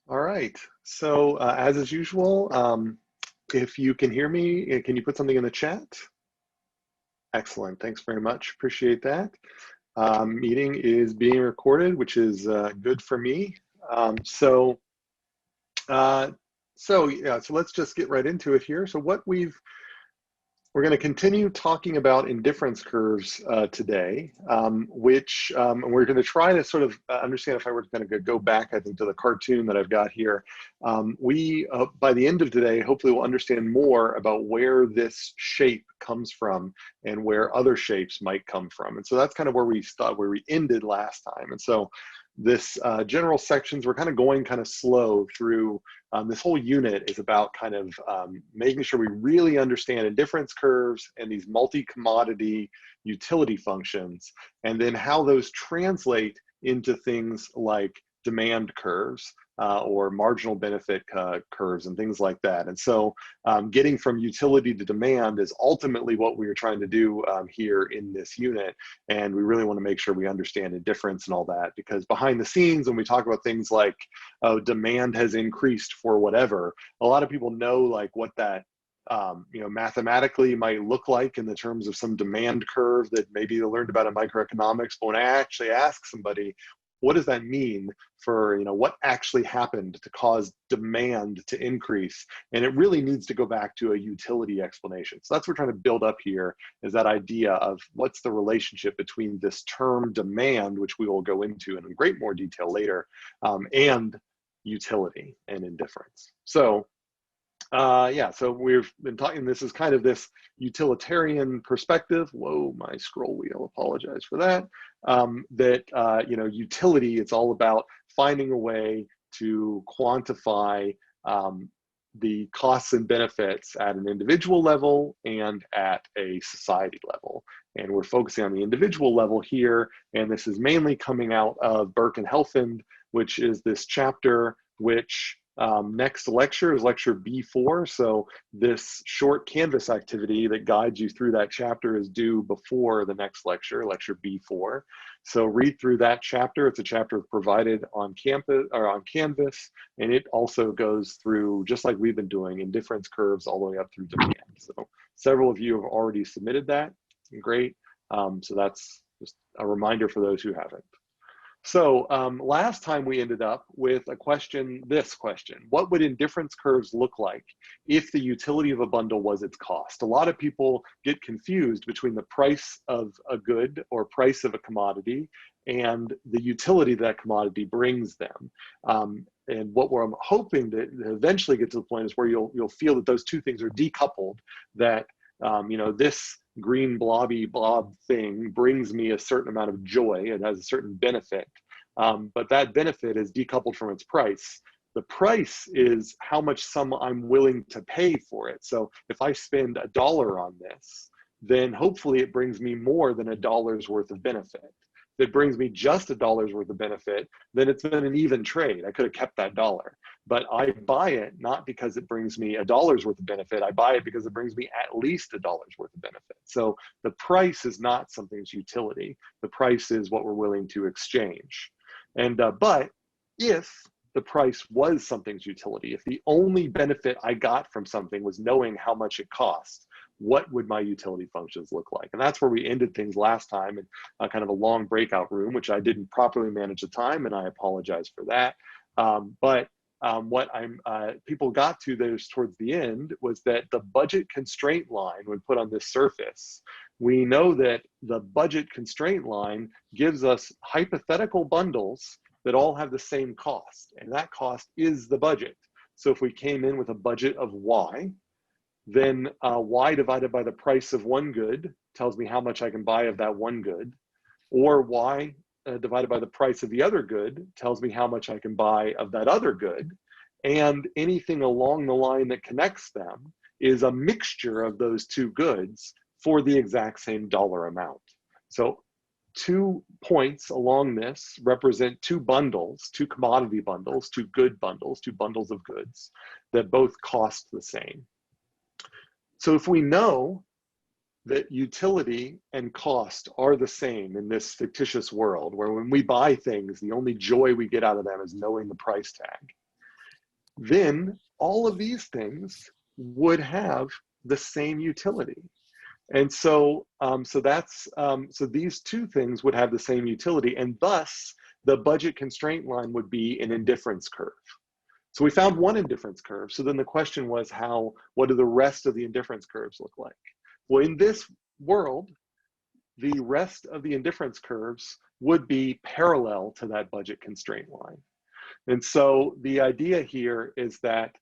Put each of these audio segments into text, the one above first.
All right. So as is usual, if you can hear me, can you put something in the chat? Excellent. Thanks very much. Appreciate that. Meeting is being recorded, which is good for me. Um, so, uh, so let's just get right into it here. So we're going to continue talking about indifference curves today, which we're going to try to sort of understand. If I were going to go back, I think, to the cartoon that I've got here, by the end of today, hopefully we'll understand more about where this shape comes from and where other shapes might come from. And so that's kind of where we ended last time. And so this general sections, we're kind of going kind of slow through. This whole unit is about kind of making sure we really understand indifference curves and these multi-commodity utility functions, and then how those translate into things like demand curves or marginal benefit curves and things like that. And so getting from utility to demand is ultimately what we are trying to do here in this unit. And we really want to make sure we understand indifference and all that, because behind the scenes, when we talk about things like, oh, demand has increased for whatever, a lot of people know like what that mathematically might look like in the terms of some demand curve that maybe they learned about in microeconomics. But when I actually ask somebody, what does that mean for, what actually happened to cause demand to increase? And it really needs to go back to a utility explanation. So that's what we're trying to build up here, is that idea of what's the relationship between this term demand, which we will go into in great more detail later, and utility and indifference. So so we've been talking, this is kind of this utilitarian perspective. Whoa, my scroll wheel, apologize for that. Utility, it's all about finding a way to quantify the costs and benefits at an individual level and at a society level. And we're focusing on the individual level here. And this is mainly coming out of Burke and Helfand, which is this chapter, which next lecture is lecture B4. So this short Canvas activity that guides you through that chapter is due before the next lecture, lecture B4. So read through that chapter. It's a chapter provided on campus or on Canvas, and it also goes through, just like we've been doing, indifference curves all the way up through demand. So several of you have already submitted that. Great. So that's just a reminder for those who haven't. So last time we ended up with this question: what would indifference curves look like if the utility of a bundle was its cost? A lot of people get confused between the price of a good or price of a commodity and the utility that commodity brings them. And what we're hoping to eventually get to the point is where you'll feel that those two things are decoupled, that this green blobby blob thing brings me a certain amount of joy. It has a certain benefit, but that benefit is decoupled from its price. The price is how much I'm willing to pay for it. So if I spend $1 on this, then hopefully it brings me more than $1's worth of benefit. If it brings me just $1's worth of benefit, then it's been an even trade. I could have kept that $1. But I buy it not because it brings me $1's worth of benefit. I buy it because it brings me at least $1's worth of benefit. So the price is not something's utility. The price is what we're willing to exchange. And but if the price was something's utility, if the only benefit I got from something was knowing how much it cost, what would my utility functions look like? And that's where we ended things last time, in kind of a long breakout room, which I didn't properly manage the time, and I apologize for that. What people got to those towards the end was that the budget constraint line, when put on this surface, we know that the budget constraint line gives us hypothetical bundles that all have the same cost, and that cost is the budget. So if we came in with a budget of Y, then Y divided by the price of one good tells me how much I can buy of that one good, or Y divided by the price of the other good tells me how much I can buy of that other good. And anything along the line that connects them is a mixture of those two goods for the exact same dollar amount. So 2 points along this represent two bundles, two commodity bundles, two good bundles, two bundles of goods that both cost the same. So if we know that utility and cost are the same in this fictitious world, where when we buy things, the only joy we get out of them is knowing the price tag, then all of these things would have the same utility. And so, so these two things would have the same utility, and thus the budget constraint line would be an indifference curve. So we found one indifference curve. So then the question was, what do the rest of the indifference curves look like? Well, in this world, the rest of the indifference curves would be parallel to that budget constraint line. And so the idea here is that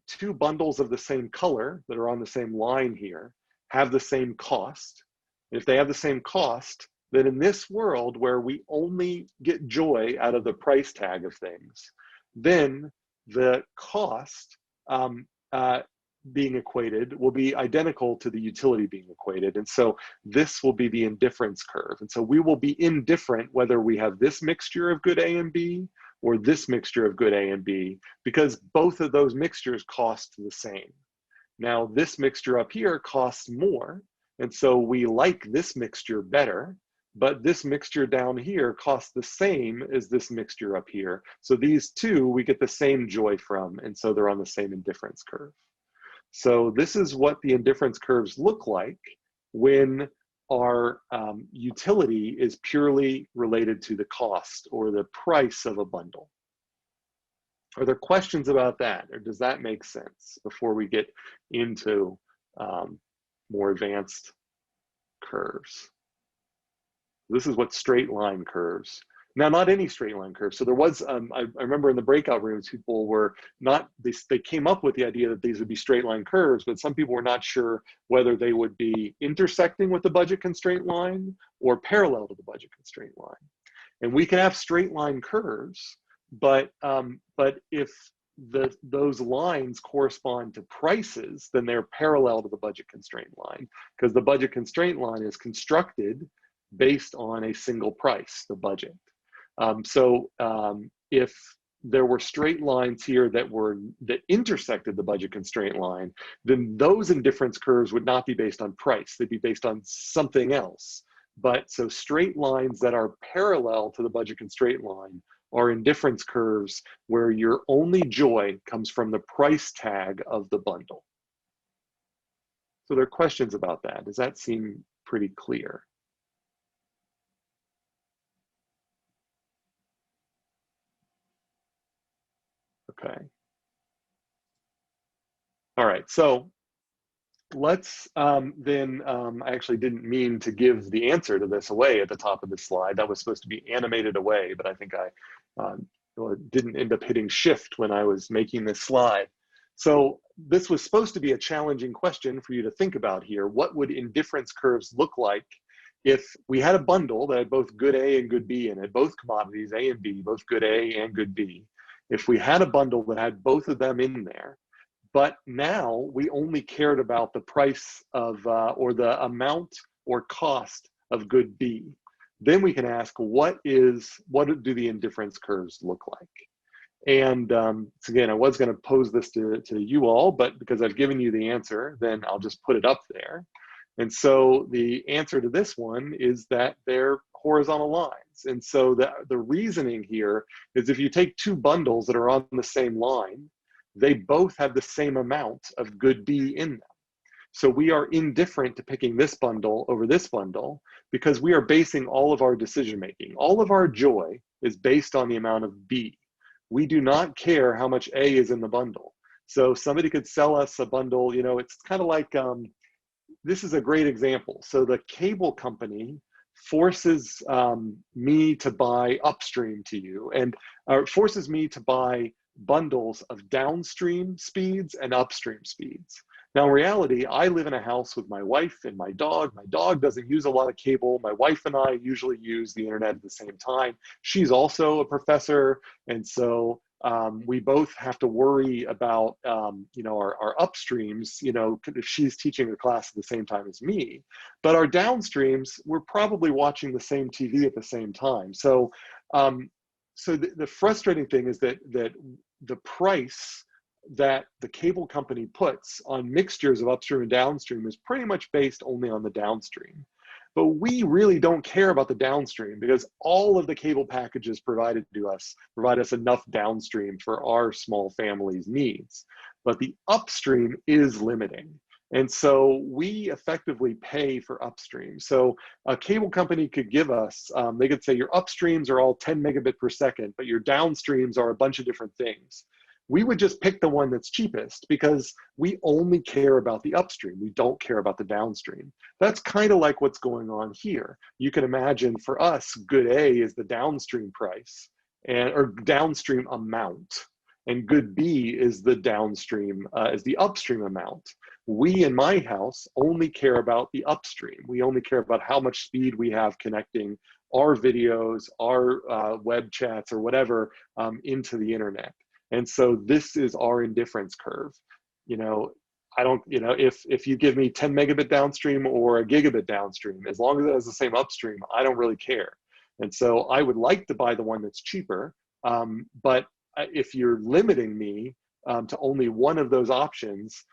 two bundles of the same color that are on the same line here have the same cost. If they have the same cost, then in this world where we only get joy out of the price tag of things, then the cost being equated will be identical to the utility being equated. And so this will be the indifference curve. And so we will be indifferent whether we have this mixture of good A and B or this mixture of good A and B, because both of those mixtures cost the same. Now, this mixture up here costs more, and so we like this mixture better, but this mixture down here costs the same as this mixture up here. So these two, we get the same joy from, and so they're on the same indifference curve. So this is what the indifference curves look like when our utility is purely related to the cost or the price of a bundle. Are there questions about that, or does that make sense before we get into more advanced curves? This is what straight line curves. Now, not any straight line curve. So there was, I remember in the breakout rooms, people were not, they came up with the idea that these would be straight line curves, but some people were not sure whether they would be intersecting with the budget constraint line or parallel to the budget constraint line. And we can have straight line curves, but if those lines correspond to prices, then they're parallel to the budget constraint line, because the budget constraint line is constructed based on a single price, the budget. If there were straight lines here that intersected the budget constraint line, then those indifference curves would not be based on price. They'd be based on something else. But so straight lines that are parallel to the budget constraint line are indifference curves where your only joy comes from the price tag of the bundle. So there are questions about that. Does that seem pretty clear? Okay. All right, so let's I actually didn't mean to give the answer to this away at the top of this slide. That was supposed to be animated away, but I think I didn't end up hitting shift when I was making this slide. So this was supposed to be a challenging question for you to think about here. What would indifference curves look like if we had a bundle that had both good A and good B in it, both commodities, A and B, both good A and good B? If we had a bundle that had both of them in there, but now we only cared about the price of, or the amount or cost of good B, then we can ask, what do the indifference curves look like? And so again, I was going to pose this to you all, but because I've given you the answer, then I'll just put it up there. And so the answer to this one is that they're horizontal lines. And so the reasoning here is if you take two bundles that are on the same line, they both have the same amount of good B in them. So we are indifferent to picking this bundle over this bundle because we are basing all of our decision making. All of our joy is based on the amount of B. We do not care how much A is in the bundle. So somebody could sell us a bundle, you know, it's kind of like, this is a great example. So the cable company forces me to buy upstream to you, and forces me to buy bundles of downstream speeds and upstream speeds. Now, in reality, I live in a house with my wife and my dog. My dog doesn't use a lot of cable. My wife and I usually use the internet at the same time. She's also a professor, and so we both have to worry about you know, our upstreams, you know, if she's teaching a class at the same time as me. But our downstreams, we're probably watching the same TV at the same time. So so the frustrating thing is that the price that the cable company puts on mixtures of upstream and downstream is pretty much based only on the downstream. But we really don't care about the downstream because all of the cable packages provided to us provide us enough downstream for our small family's needs. But the upstream is limiting. And so we effectively pay for upstream. So a cable company could give us, they could say your upstreams are all 10 megabit per second, but your downstreams are a bunch of different things. We would just pick the one that's cheapest because we only care about the upstream. We don't care about the downstream. That's kind of like what's going on here. You can imagine for us, good A is the downstream price or downstream amount. And good B is the downstream, is the upstream amount. We in my house only care about the upstream. We only care about how much speed we have connecting our videos, our web chats or whatever into the internet. And so this is our indifference curve. You know, I don't, you know, if you give me 10 megabit downstream or a gigabit downstream, as long as it has the same upstream, I don't really care. And so I would like to buy the one that's cheaper, but if you're limiting me to only one of those options,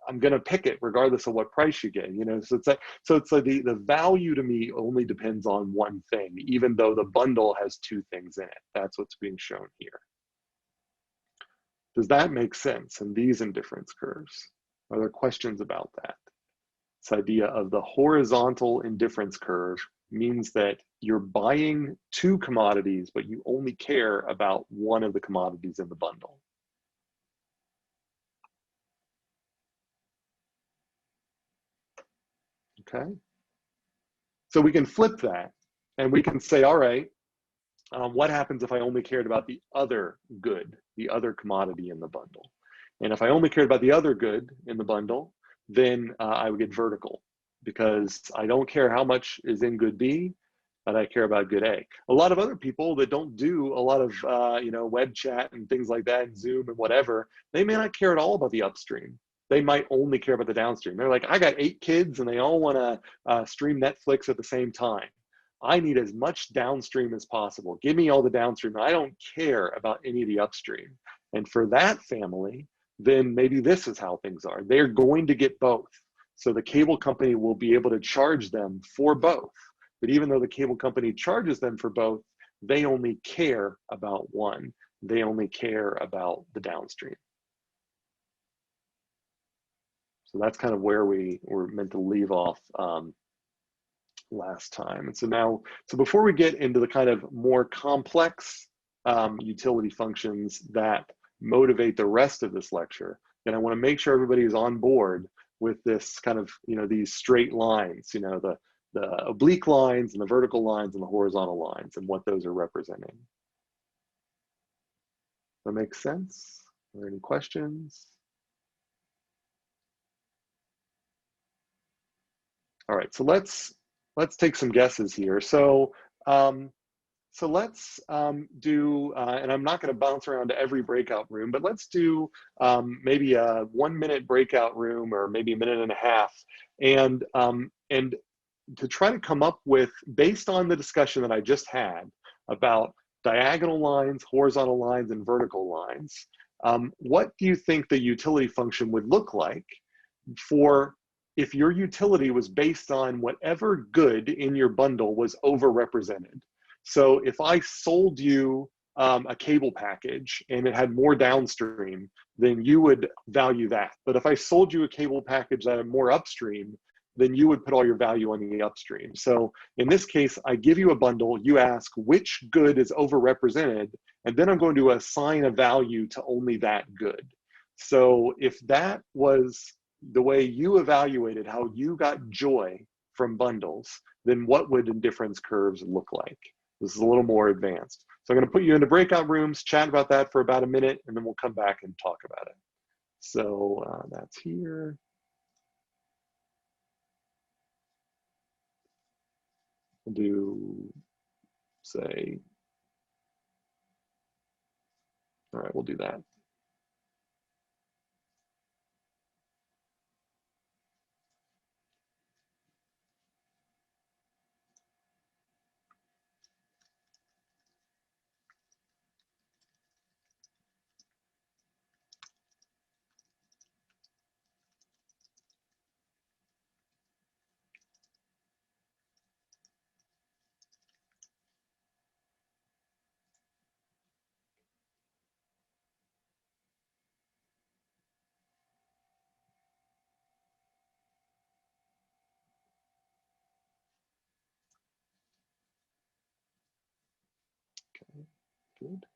I'm going to pick it regardless of what price you get. You know, so it's like the value to me only depends on one thing, even though the bundle has two things in it. That's what's being shown here. Does that make sense in these indifference curves? Are there questions about that? This idea of the horizontal indifference curve means that you're buying two commodities, but you only care about one of the commodities in the bundle. Okay. So we can flip that and we can say, all right, what happens if I only cared about the other good, the other commodity in the bundle? And if I only cared about the other good in the bundle, then I would get vertical because I don't care how much is in good B, but I care about good A. A lot of other people that don't do a lot of you know, web chat and things like that, and Zoom and whatever, they may not care at all about the upstream. They might only care about the downstream. They're like, I got 8 kids and they all want to stream Netflix at the same time. I need as much downstream as possible. Give me all the downstream. I don't care about any of the upstream. And for that family, then maybe this is how things are. They're going to get both. So the cable company will be able to charge them for both. But even though the cable company charges them for both, they only care about one. They only care about the downstream. So that's kind of where we were meant to leave off last time. And so now, so before we get into the kind of more complex utility functions that motivate the rest of this lecture, then I want to make sure everybody is on board with this kind of, you know, these straight lines, you know, the oblique lines and the vertical lines and the horizontal lines and what those are representing. That makes sense? Are there any questions? All right, so let's take some guesses here. So let's do, and I'm not going to bounce around to every breakout room, but let's do maybe a 1-minute breakout room or maybe a minute and a half, and to try to come up with, based on the discussion that I just had about diagonal lines, horizontal lines, and vertical lines, what do you think the utility function would look like for if your utility was based on whatever good in your bundle was overrepresented? So if I sold you a cable package and it had more downstream, then you would value that. But if I sold you a cable package that had more upstream, then you would put all your value on the upstream. So in this case, I give you a bundle, you ask which good is overrepresented, and then I'm going to assign a value to only that good. So if that was the way you evaluated how you got joy from bundles, then what would indifference curves look like? This is a little more advanced. So I'm going to put you into breakout rooms, chat about that for about a minute, and then we'll come back and talk about it. So that's here. We'll do, say, all right, we'll do that. Good.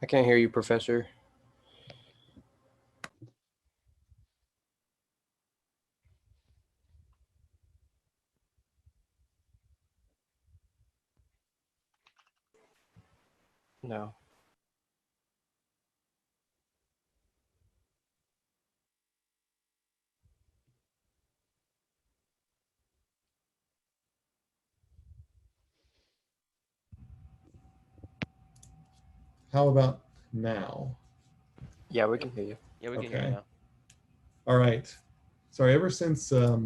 I can't hear you, Professor. No. How about now? Yeah, we can hear you. Yeah, we can hear you Okay. now. All right. Sorry, ever since a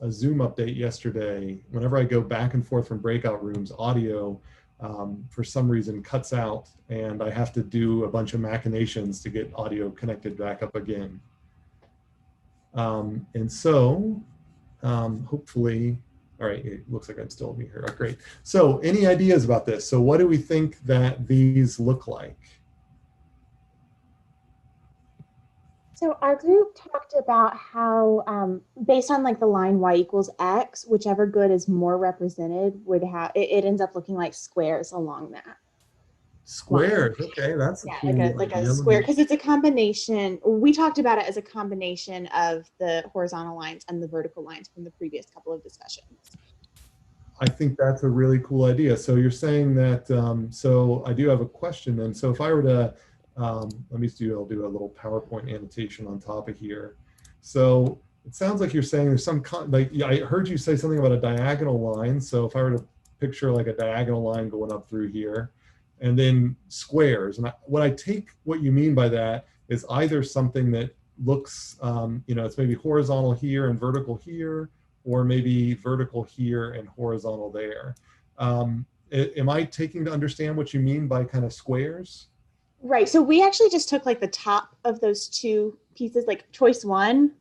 Zoom update yesterday, whenever I go back and forth from breakout rooms, audio for some reason cuts out, and I have to do a bunch of machinations to get audio connected back up again. And so hopefully, all right, it looks like I'm still here. Oh, great. So any ideas about this? So what do we think that these look like? So our group talked about how, based on like the line y equals x, whichever good is more represented would have, it ends up looking like squares along that. Squares. Okay, that's a Yeah, cool like a idea. square, because it's a combination. We talked about it as a combination of the horizontal lines and the vertical lines from the previous couple of discussions. I think that's a really cool idea. So you're saying that, so I do have a question then. So if I were to, let me do, I'll do a little PowerPoint annotation on top of here. So it sounds like you're saying there's some, like, yeah, I heard you say something about a diagonal line. So if I were to picture like a diagonal line going up through here, and then squares. And what I take what you mean by that is either something that looks, you know, it's maybe horizontal here and vertical here, or maybe vertical here and horizontal there. Am I taking to understand what you mean by kind of squares? Right. So we actually just took like the top of those two pieces, like choice one,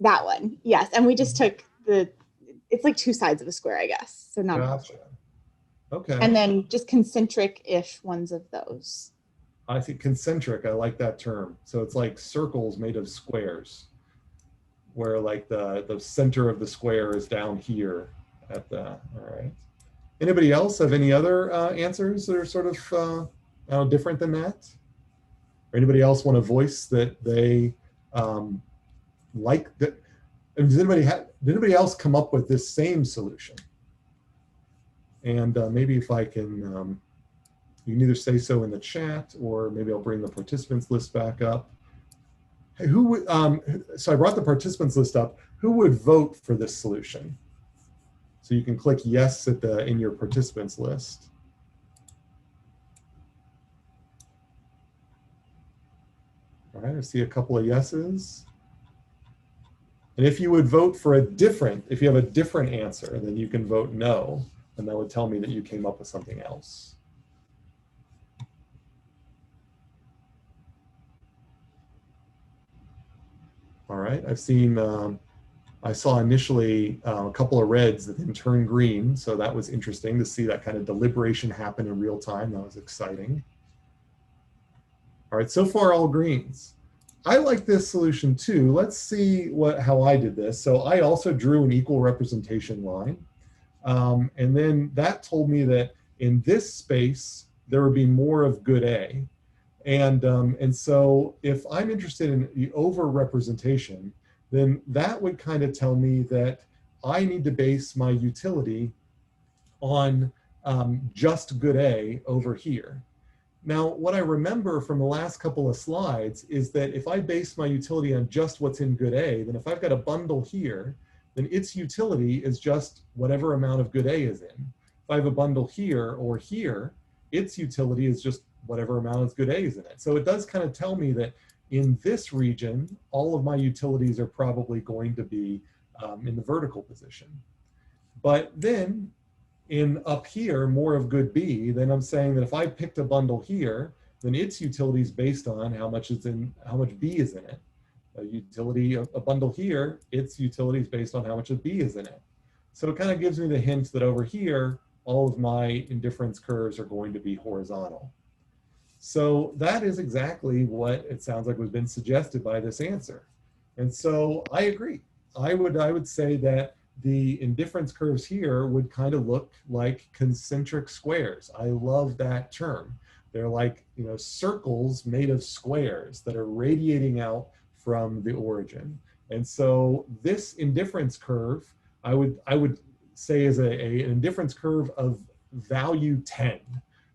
that one. Yes. And we just took it's like two sides of a square, I guess. So not. Gotcha. Okay. And then just concentric-ish ones of those. I think concentric, I like that term. So it's like circles made of squares, where like the center of the square is down here at the, all right. Anybody else have any other answers that are sort of different than that? Or anybody else want to voice that they like that? Did anybody else come up with this same solution? And maybe if I can, you can either say so in the chat, or maybe I'll bring the participants list back up. Hey, who would, so I brought the participants list up. Who would vote for this solution? So you can click yes at in your participants list. All right, I see a couple of yeses. And if you would vote for if you have a different answer, then you can vote no, and that would tell me that you came up with something else. All right, I saw initially a couple of reds that then turned green, so that was interesting to see that kind of deliberation happen in real time. That was exciting. All right, so far all greens. I like this solution too. Let's see how I did this. So I also drew an equal representation line. And then that told me that in this space, there would be more of good A. And so if I'm interested in the over-representation, then that would kind of tell me that I need to base my utility on just good A over here. Now, what I remember from the last couple of slides is that if I base my utility on just what's in good A, then if I've got a bundle here, then its utility is just whatever amount of good A is in. If I have a bundle here or here, its utility is just whatever amount of good A is in it. So it does kind of tell me that in this region, all of my utilities are probably going to be in the vertical position. But then in up here, more of good B, then I'm saying that if I picked a bundle here, then its utility is based on how much B is in it. A bundle here, its utility is based on how much of B is in it. So it kind of gives me the hint that over here, all of my indifference curves are going to be horizontal. So that is exactly what it sounds like was been suggested by this answer. And so I agree. I would say that the indifference curves here would kind of look like concentric squares. I love that term. They're like, circles made of squares that are radiating out from the origin. And so this indifference curve, I would say is an indifference curve of value 10.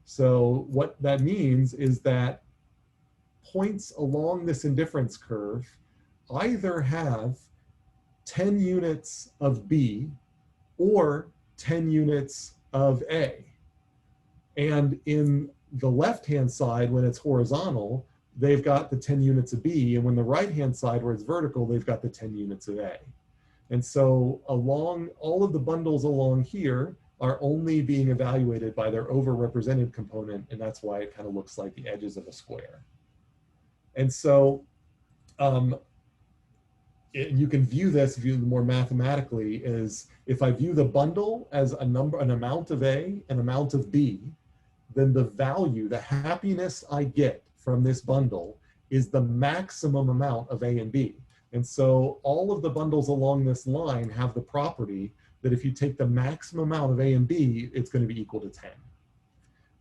So what that means is that points along this indifference curve either have 10 units of B or 10 units of A. And in the left-hand side, when it's horizontal, they've got the 10 units of B. And when the right-hand side, where it's vertical, they've got the 10 units of A. And so along all of the bundles along here are only being evaluated by their over-represented component. And that's why it kind of looks like the edges of a square. And so you can view this, if you more mathematically, is if I view the bundle as an amount of A, an amount of B, then the value, the happiness I get from this bundle is the maximum amount of A and B. And so all of the bundles along this line have the property that if you take the maximum amount of A and B, it's going to be equal to 10.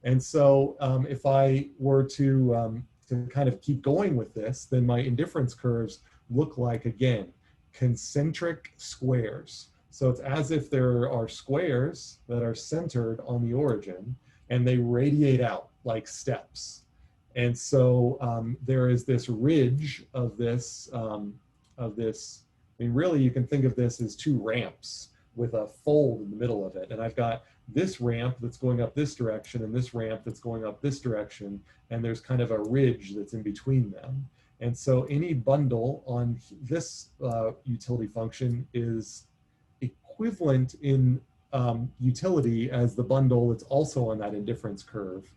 And so if I were to kind of keep going with this, then my indifference curves look like, again, concentric squares. So it's as if there are squares that are centered on the origin and they radiate out like steps. And so there is this ridge of this, I mean, really you can think of this as two ramps with a fold in the middle of it. And I've got this ramp that's going up this direction and this ramp that's going up this direction. And there's kind of a ridge that's in between them. And so any bundle on this utility function is equivalent in utility as the bundle that's also on that indifference curve.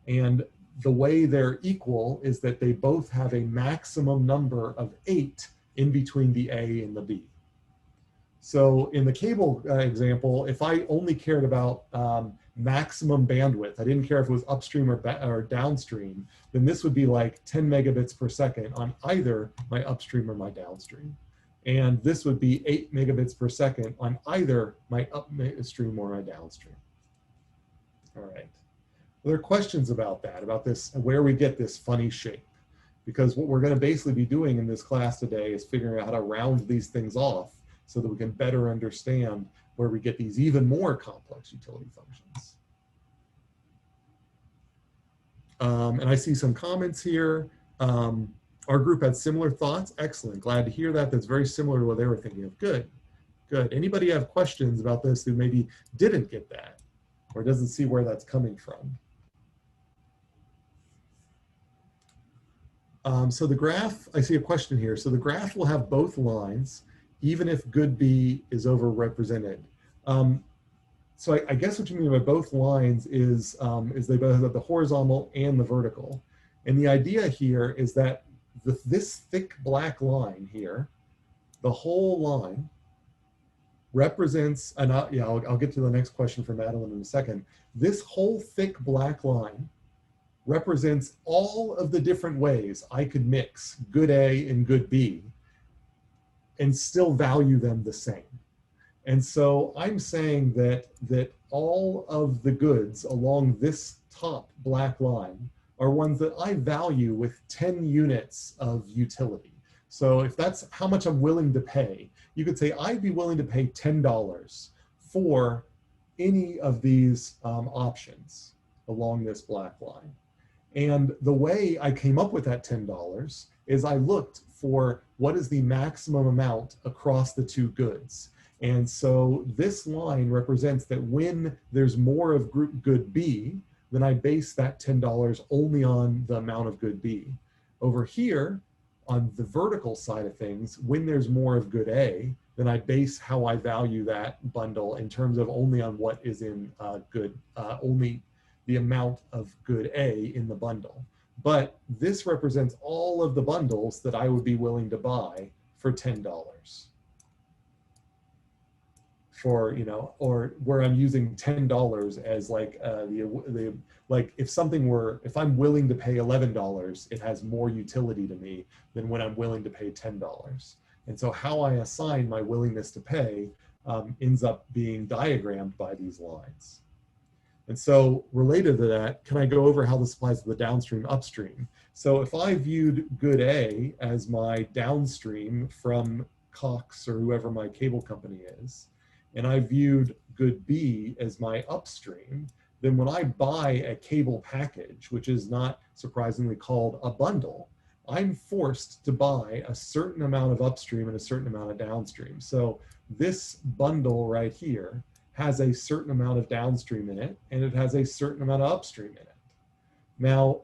And the way they're equal is that they both have a maximum number of 8 in between the A and the B. So in the cable example, if I only cared about maximum bandwidth, I didn't care if it was upstream or downstream, then this would be like 10 megabits per second on either my upstream or my downstream. And this would be 8 megabits per second on either my upstream or my downstream. All right. Well, there are questions about that, about this, where we get this funny shape. Because what we're going to basically be doing in this class today is figuring out how to round these things off so that we can better understand where we get these even more complex utility functions. And I see some comments here. Our group had similar thoughts. Excellent. Glad to hear that. That's very similar to what they were thinking of. Good. Good. Anybody have questions about this who maybe didn't get that or doesn't see where that's coming from? So the graph, I see a question here. So the graph will have both lines, even if good B is overrepresented. So I guess what you mean by both lines is they both have the horizontal and the vertical. And the idea here is that this thick black line here, the whole line represents, and I'll get to the next question from Madeline in a second. This whole thick black line represents all of the different ways I could mix good A and good B and still value them the same. And so I'm saying that all of the goods along this top black line are ones that I value with 10 units of utility. So if that's how much I'm willing to pay, you could say I'd be willing to pay $10 for any of these options along this black line. And the way I came up with that $10 is I looked for what is the maximum amount across the two goods. And so this line represents that when there's more of group good B, then I base that $10 only on the amount of good B. Over here, on the vertical side of things, when there's more of good A, then I base how I value that bundle in terms of only on what is in only the amount of good A in the bundle. But this represents all of the bundles that I would be willing to buy for $10. For, you know, or where I'm using $10 as like like if I'm willing to pay $11, it has more utility to me than when I'm willing to pay $10. And so how I assign my willingness to pay ends up being diagrammed by these lines. And so related to that, can I go over how this applies to the downstream upstream? So if I viewed good A as my downstream from Cox or whoever my cable company is, and I viewed good B as my upstream, then when I buy a cable package, which is not surprisingly called a bundle, I'm forced to buy a certain amount of upstream and a certain amount of downstream. So this bundle right here has a certain amount of downstream in it, and it has a certain amount of upstream in it. Now,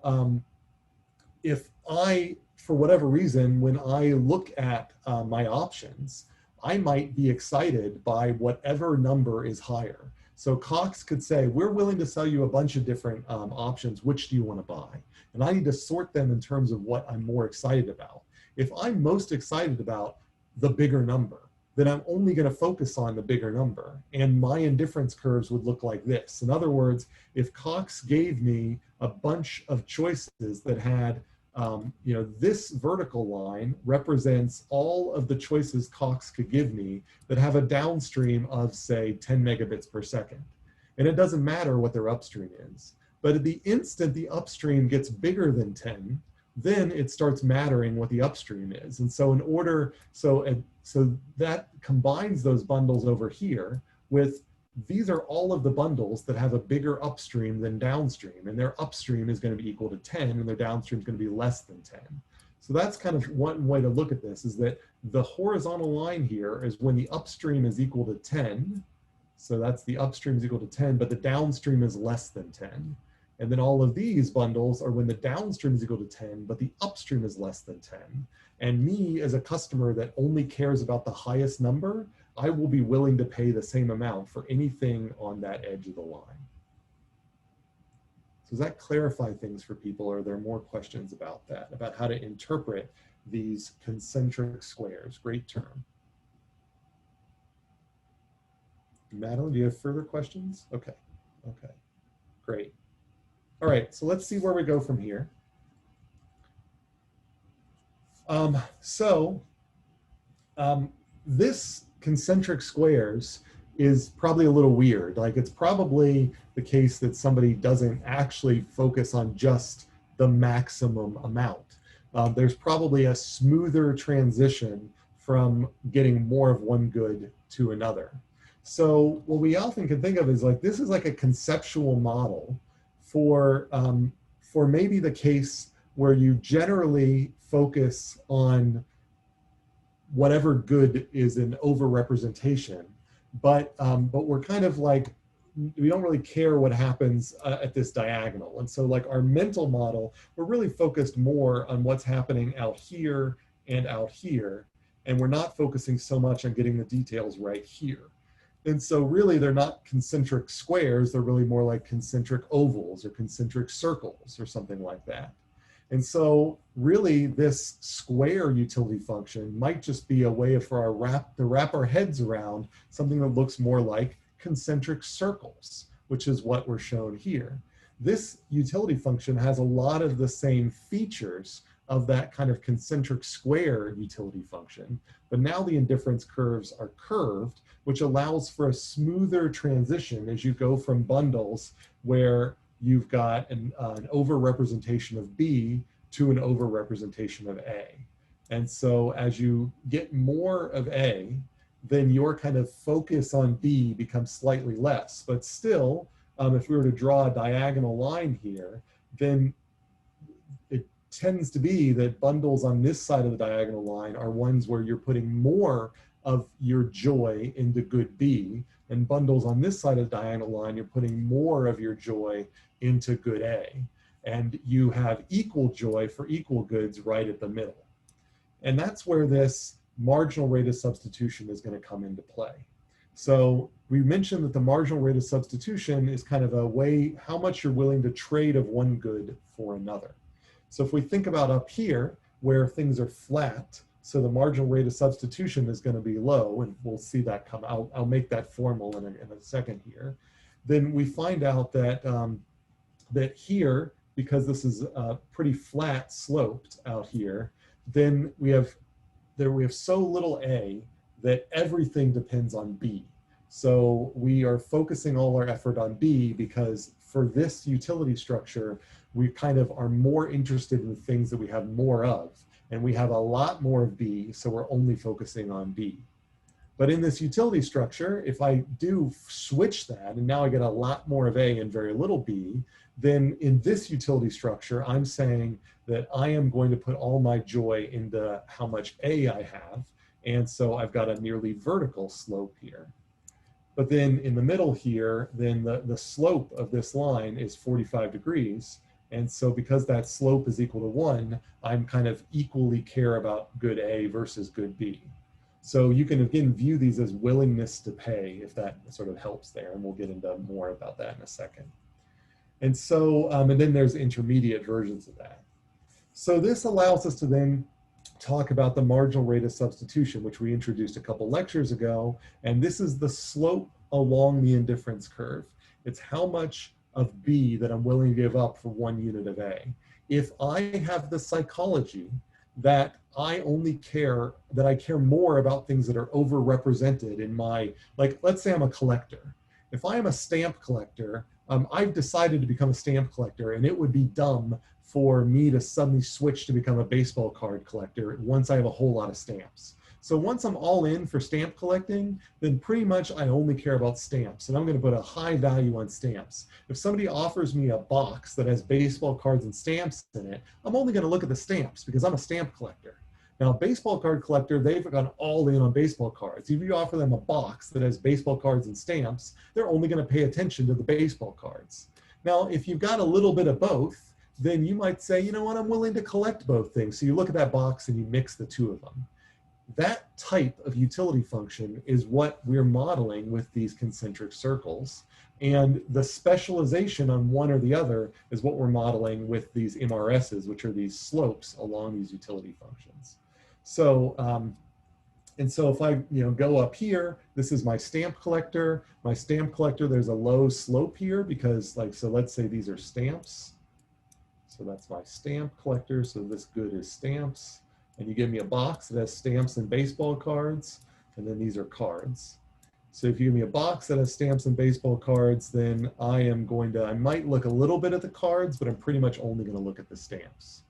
if I, for whatever reason, when I look at my options, I might be excited by whatever number is higher. So Cox could say, we're willing to sell you a bunch of different options. Which do you want to buy? And I need to sort them in terms of what I'm more excited about. If I'm most excited about the bigger number, then I'm only going to focus on the bigger number. And my indifference curves would look like this. In other words, if Cox gave me a bunch of choices that had, you know, this vertical line represents all of the choices Cox could give me that have a downstream of, say, 10 megabits per second. And it doesn't matter what their upstream is. But at the instant the upstream gets bigger than 10, then it starts mattering what the upstream is. And so in order, so that combines those bundles over here with, these are all of the bundles that have a bigger upstream than downstream, and their upstream is going to be equal to 10 and their downstream is going to be less than 10. So that's kind of one way to look at this, is that the horizontal line here is when the upstream is equal to 10. So that's the upstream is equal to 10, but the downstream is less than 10. And then all of these bundles are when the downstream is equal to 10, but the upstream is less than 10. And me as a customer that only cares about the highest number, I will be willing to pay the same amount for anything on that edge of the line. So does that clarify things for people, or are there more questions about that, about how to interpret these concentric squares? Great term. Madeline, do you have further questions? Okay, okay, great. All right, so let's see where we go from here. This concentric squares is probably a little weird. Like it's probably the case that somebody doesn't actually focus on just the maximum amount. There's probably a smoother transition from getting more of one good to another. So what we often can think of is like, this is like a conceptual model for maybe the case where you generally focus on whatever good is an overrepresentation, but we're kind of like, we don't really care what happens at this diagonal. And so like our mental model, we're really focused more on what's happening out here and out here. And we're not focusing so much on getting the details right here. And so really they're not concentric squares, they're really more like concentric ovals or concentric circles or something like that. And so really this square utility function might just be a way for our to wrap our heads around something that looks more like concentric circles, which is what we're shown here. This utility function has a lot of the same features of that kind of concentric square utility function, but now the indifference curves are curved, which allows for a smoother transition as you go from bundles where you've got an overrepresentation of B to an overrepresentation of A. And so as you get more of A, then your kind of focus on B becomes slightly less. But still, if we were to draw a diagonal line here, then it tends to be that bundles on this side of the diagonal line are ones where you're putting more of your joy into good B, and bundles on this side of the diagonal line, you're putting more of your joy into good A. And you have equal joy for equal goods right at the middle. And that's where this marginal rate of substitution is going to come into play. So we mentioned that the marginal rate of substitution is kind of a way how much you're willing to trade of one good for another. So if we think about up here where things are flat, so the marginal rate of substitution is going to be low, and we'll see that come out. I'll make that formal in a second here. Then we find out that that here, because this is pretty flat sloped out here, then we have so little A that everything depends on B. So we are focusing all our effort on B because for this utility structure, we kind of are more interested in things that we have more of. And we have a lot more of B, so we're only focusing on B. But in this utility structure, if I do switch that, and now I get a lot more of A and very little B, then in this utility structure, I'm saying that I am going to put all my joy into how much A I have. And so I've got a nearly vertical slope here. But then in the middle here, then the slope of this line is 45 degrees. And so because that slope is equal to 1, I'm kind of equally care about good A versus good B. So you can again view these as willingness to pay, if that sort of helps there. And we'll get into more about that in a second. And so, and then there's intermediate versions of that. So this allows us to then talk about the marginal rate of substitution, which we introduced a couple lectures ago. And this is the slope along the indifference curve. It's how much of B that I'm willing to give up for 1 unit of A. If I have the psychology that I only care, that I care more about things that are overrepresented in my, like, let's say I'm a collector. If I am a stamp collector, I've decided to become a stamp collector, and it would be dumb for me to suddenly switch to become a baseball card collector once I have a whole lot of stamps. So once I'm all in for stamp collecting, then pretty much I only care about stamps, and I'm going to put a high value on stamps. If somebody offers me a box that has baseball cards and stamps in it, I'm only going to look at the stamps because I'm a stamp collector. Now, a baseball card collector, they've gone all in on baseball cards. If you offer them a box that has baseball cards and stamps, they're only going to pay attention to the baseball cards. Now, if you've got a little bit of both, then you might say, you know what, I'm willing to collect both things. So you look at that box and you mix the two of them. That type of utility function is what we're modeling with these concentric circles. And the specialization on one or the other is what we're modeling with these MRSs, which are these slopes along these utility functions. So, and so if I go up here, this is my stamp collector. My stamp collector, there's a low slope here because, like, so let's say these are stamps. So that's my stamp collector. So this good is stamps. And you give me a box that has stamps and baseball cards, and then these are cards. So if you give me a box that has stamps and baseball cards, then I might look a little bit at the cards, but I'm pretty much only going to look at the stamps.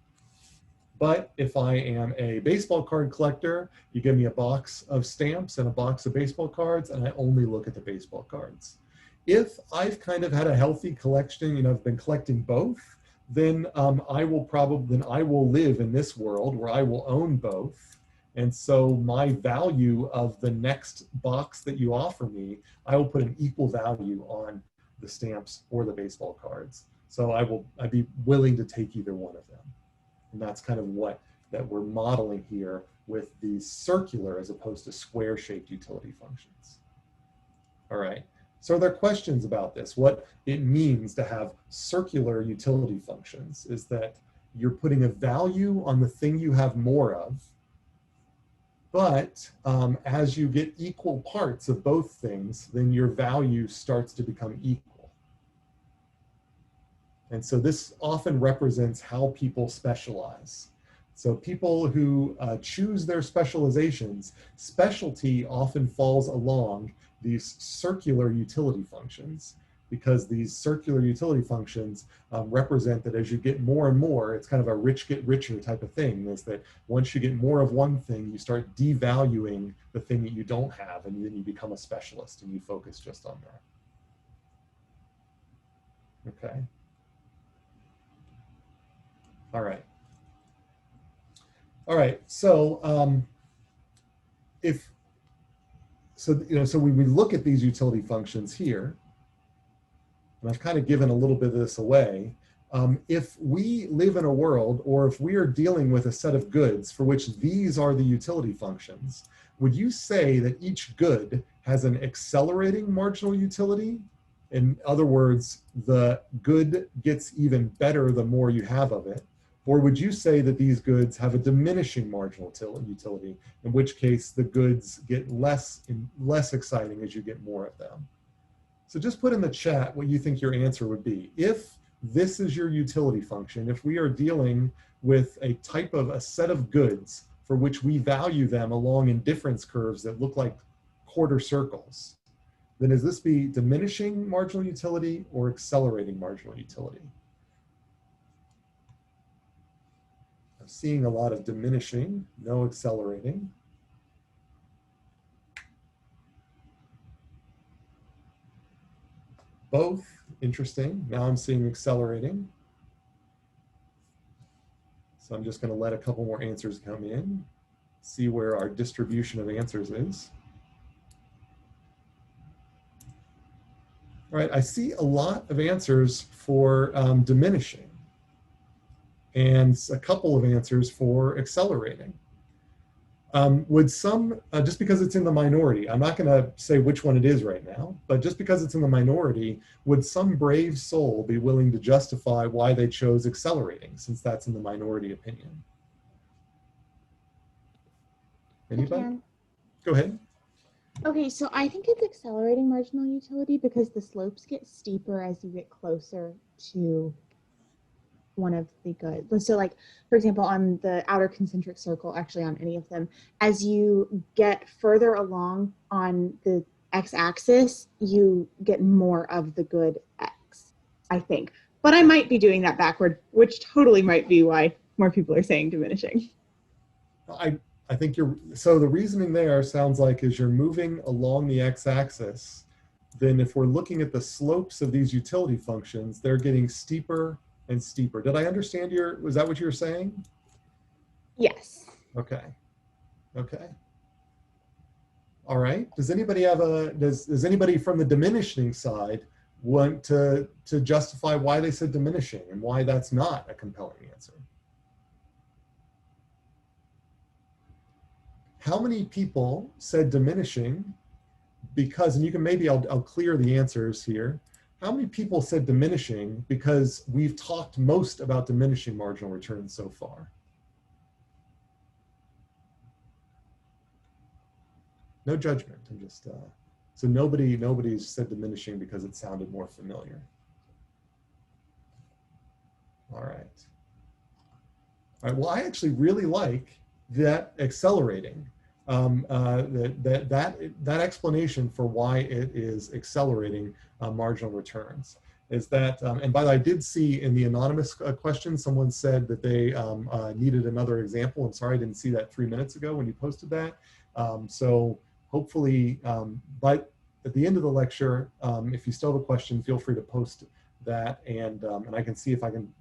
But if I am a baseball card collector, you give me a box of stamps and a box of baseball cards, and I only look at the baseball cards. If I've kind of had a healthy collection, I've been collecting both, then I will live in this world where I will own both. And so my value of the next box that you offer me, I will put an equal value on the stamps or the baseball cards. So I'd be willing to take either one of them. And that's kind of that we're modeling here with these circular as opposed to square shaped utility functions. All right, so are there questions about this? What it means to have circular utility functions is that you're putting a value on the thing you have more of, but as you get equal parts of both things, then your value starts to become equal. And so this often represents how people specialize. So people who choose their specializations, specialty often falls along these circular utility functions, because these circular utility functions represent that as you get more and more, it's kind of a rich get richer type of thing, is that once you get more of one thing, you start devaluing the thing that you don't have, and then you become a specialist and you focus just on that. Okay. All right. All right. So so when we look at these utility functions here, and I've kind of given a little bit of this away, if we live in a world, or if we are dealing with a set of goods for which these are the utility functions, would you say that each good has an accelerating marginal utility? In other words, the good gets even better the more you have of it. Or would you say that these goods have a diminishing marginal utility, in which case the goods get less exciting as you get more of them? So just put in the chat what you think your answer would be. If this is your utility function, if we are dealing with a set of goods for which we value them along indifference curves that look like quarter circles, then is this be diminishing marginal utility or accelerating marginal utility? I'm seeing a lot of diminishing, no accelerating. Both, interesting. Now I'm seeing accelerating. So I'm just going to let a couple more answers come in, see where our distribution of answers is. All right, I see a lot of answers for diminishing, and a couple of answers for accelerating. Would some, just because it's in the minority, I'm not going to say which one it is right now, but just because it's in the minority, would some brave soul be willing to justify why they chose accelerating, since that's in the minority opinion? Anybody? Go ahead. Okay, so I think it's accelerating marginal utility because the slopes get steeper as you get closer to one of the goods. So like, for example, on the outer concentric circle, actually on any of them, as you get further along on the x-axis, you get more of the good x, I think. But I might be doing that backward, which totally might be why more people are saying diminishing. I think so the reasoning there sounds like as you're moving along the x-axis, then if we're looking at the slopes of these utility functions, they're getting steeper and steeper. Did I understand was that what you were saying? Yes. Okay. Okay. All right. Does anybody have does anybody from the diminishing side want to justify why they said diminishing and why that's not a compelling answer? How many people said diminishing because, and you can maybe, I'll clear the answers here. How many people said diminishing because we've talked most about diminishing marginal returns so far? No judgment, I'm just, so nobody's said diminishing because it sounded more familiar. All right. All right, well, I actually really like that accelerating. that explanation for why it is accelerating marginal returns is that, and by the way, I did see in the anonymous question, someone said that they needed another example. I'm sorry, I didn't see that 3 minutes ago when you posted that. So hopefully, but at the end of the lecture, if you still have a question, feel free to post that, and I can see if I can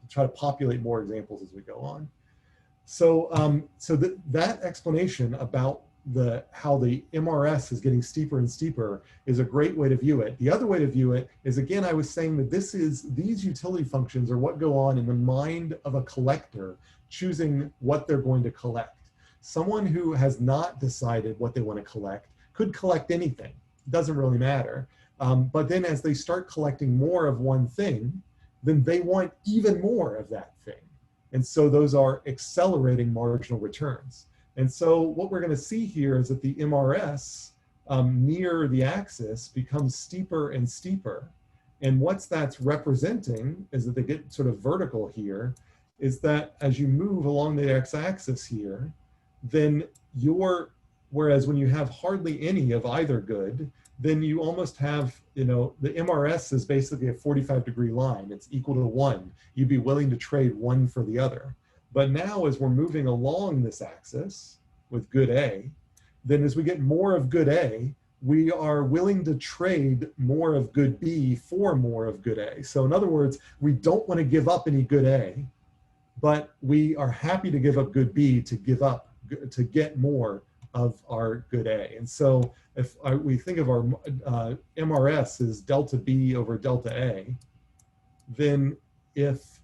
try to populate more examples as we go on. So, that explanation about how the MRS is getting steeper and steeper is a great way to view it. The other way to view it is, again, I was saying that these utility functions are what go on in the mind of a collector choosing what they're going to collect. Someone who has not decided what they want to collect could collect anything. It doesn't really matter. But then as they start collecting more of one thing, then they want even more of that thing. And so those are accelerating marginal returns. And so what we're going to see here is that the MRS near the axis becomes steeper and steeper. And what that's representing is that they get sort of vertical here, is that as you move along the x-axis here, then whereas when you have hardly any of either good, then you almost have, the MRS is basically a 45-degree line. It's equal to 1. You'd be willing to trade one for the other. But now as we're moving along this axis with good A, then as we get more of good A, we are willing to trade more of good B for more of good A. So in other words, we don't want to give up any good A, but we are happy to give up good B to get more of our good A. And so if we think of our MRS as delta B over delta A, then if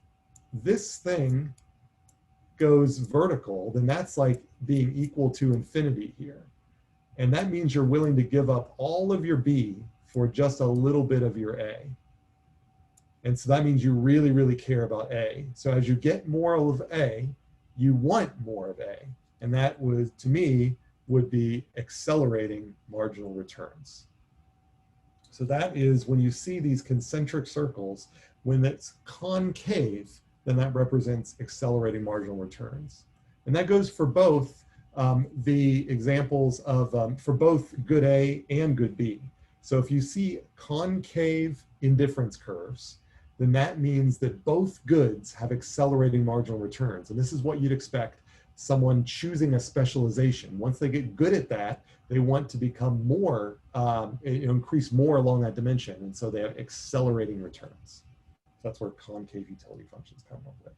this thing goes vertical, then that's like being equal to infinity here. And that means you're willing to give up all of your B for just a little bit of your A. And so that means you really, really care about A. So as you get more of A, you want more of A. And that would, to me, would be accelerating marginal returns. So that is when you see these concentric circles, when it's concave, then that represents accelerating marginal returns. And that goes for both the examples of, for both good A and good B. So if you see concave indifference curves, then that means that both goods have accelerating marginal returns. And this is what you'd expect someone choosing a specialization. Once they get good at that, they want to become more, increase more along that dimension. And so they have accelerating returns. That's where concave utility functions come up with.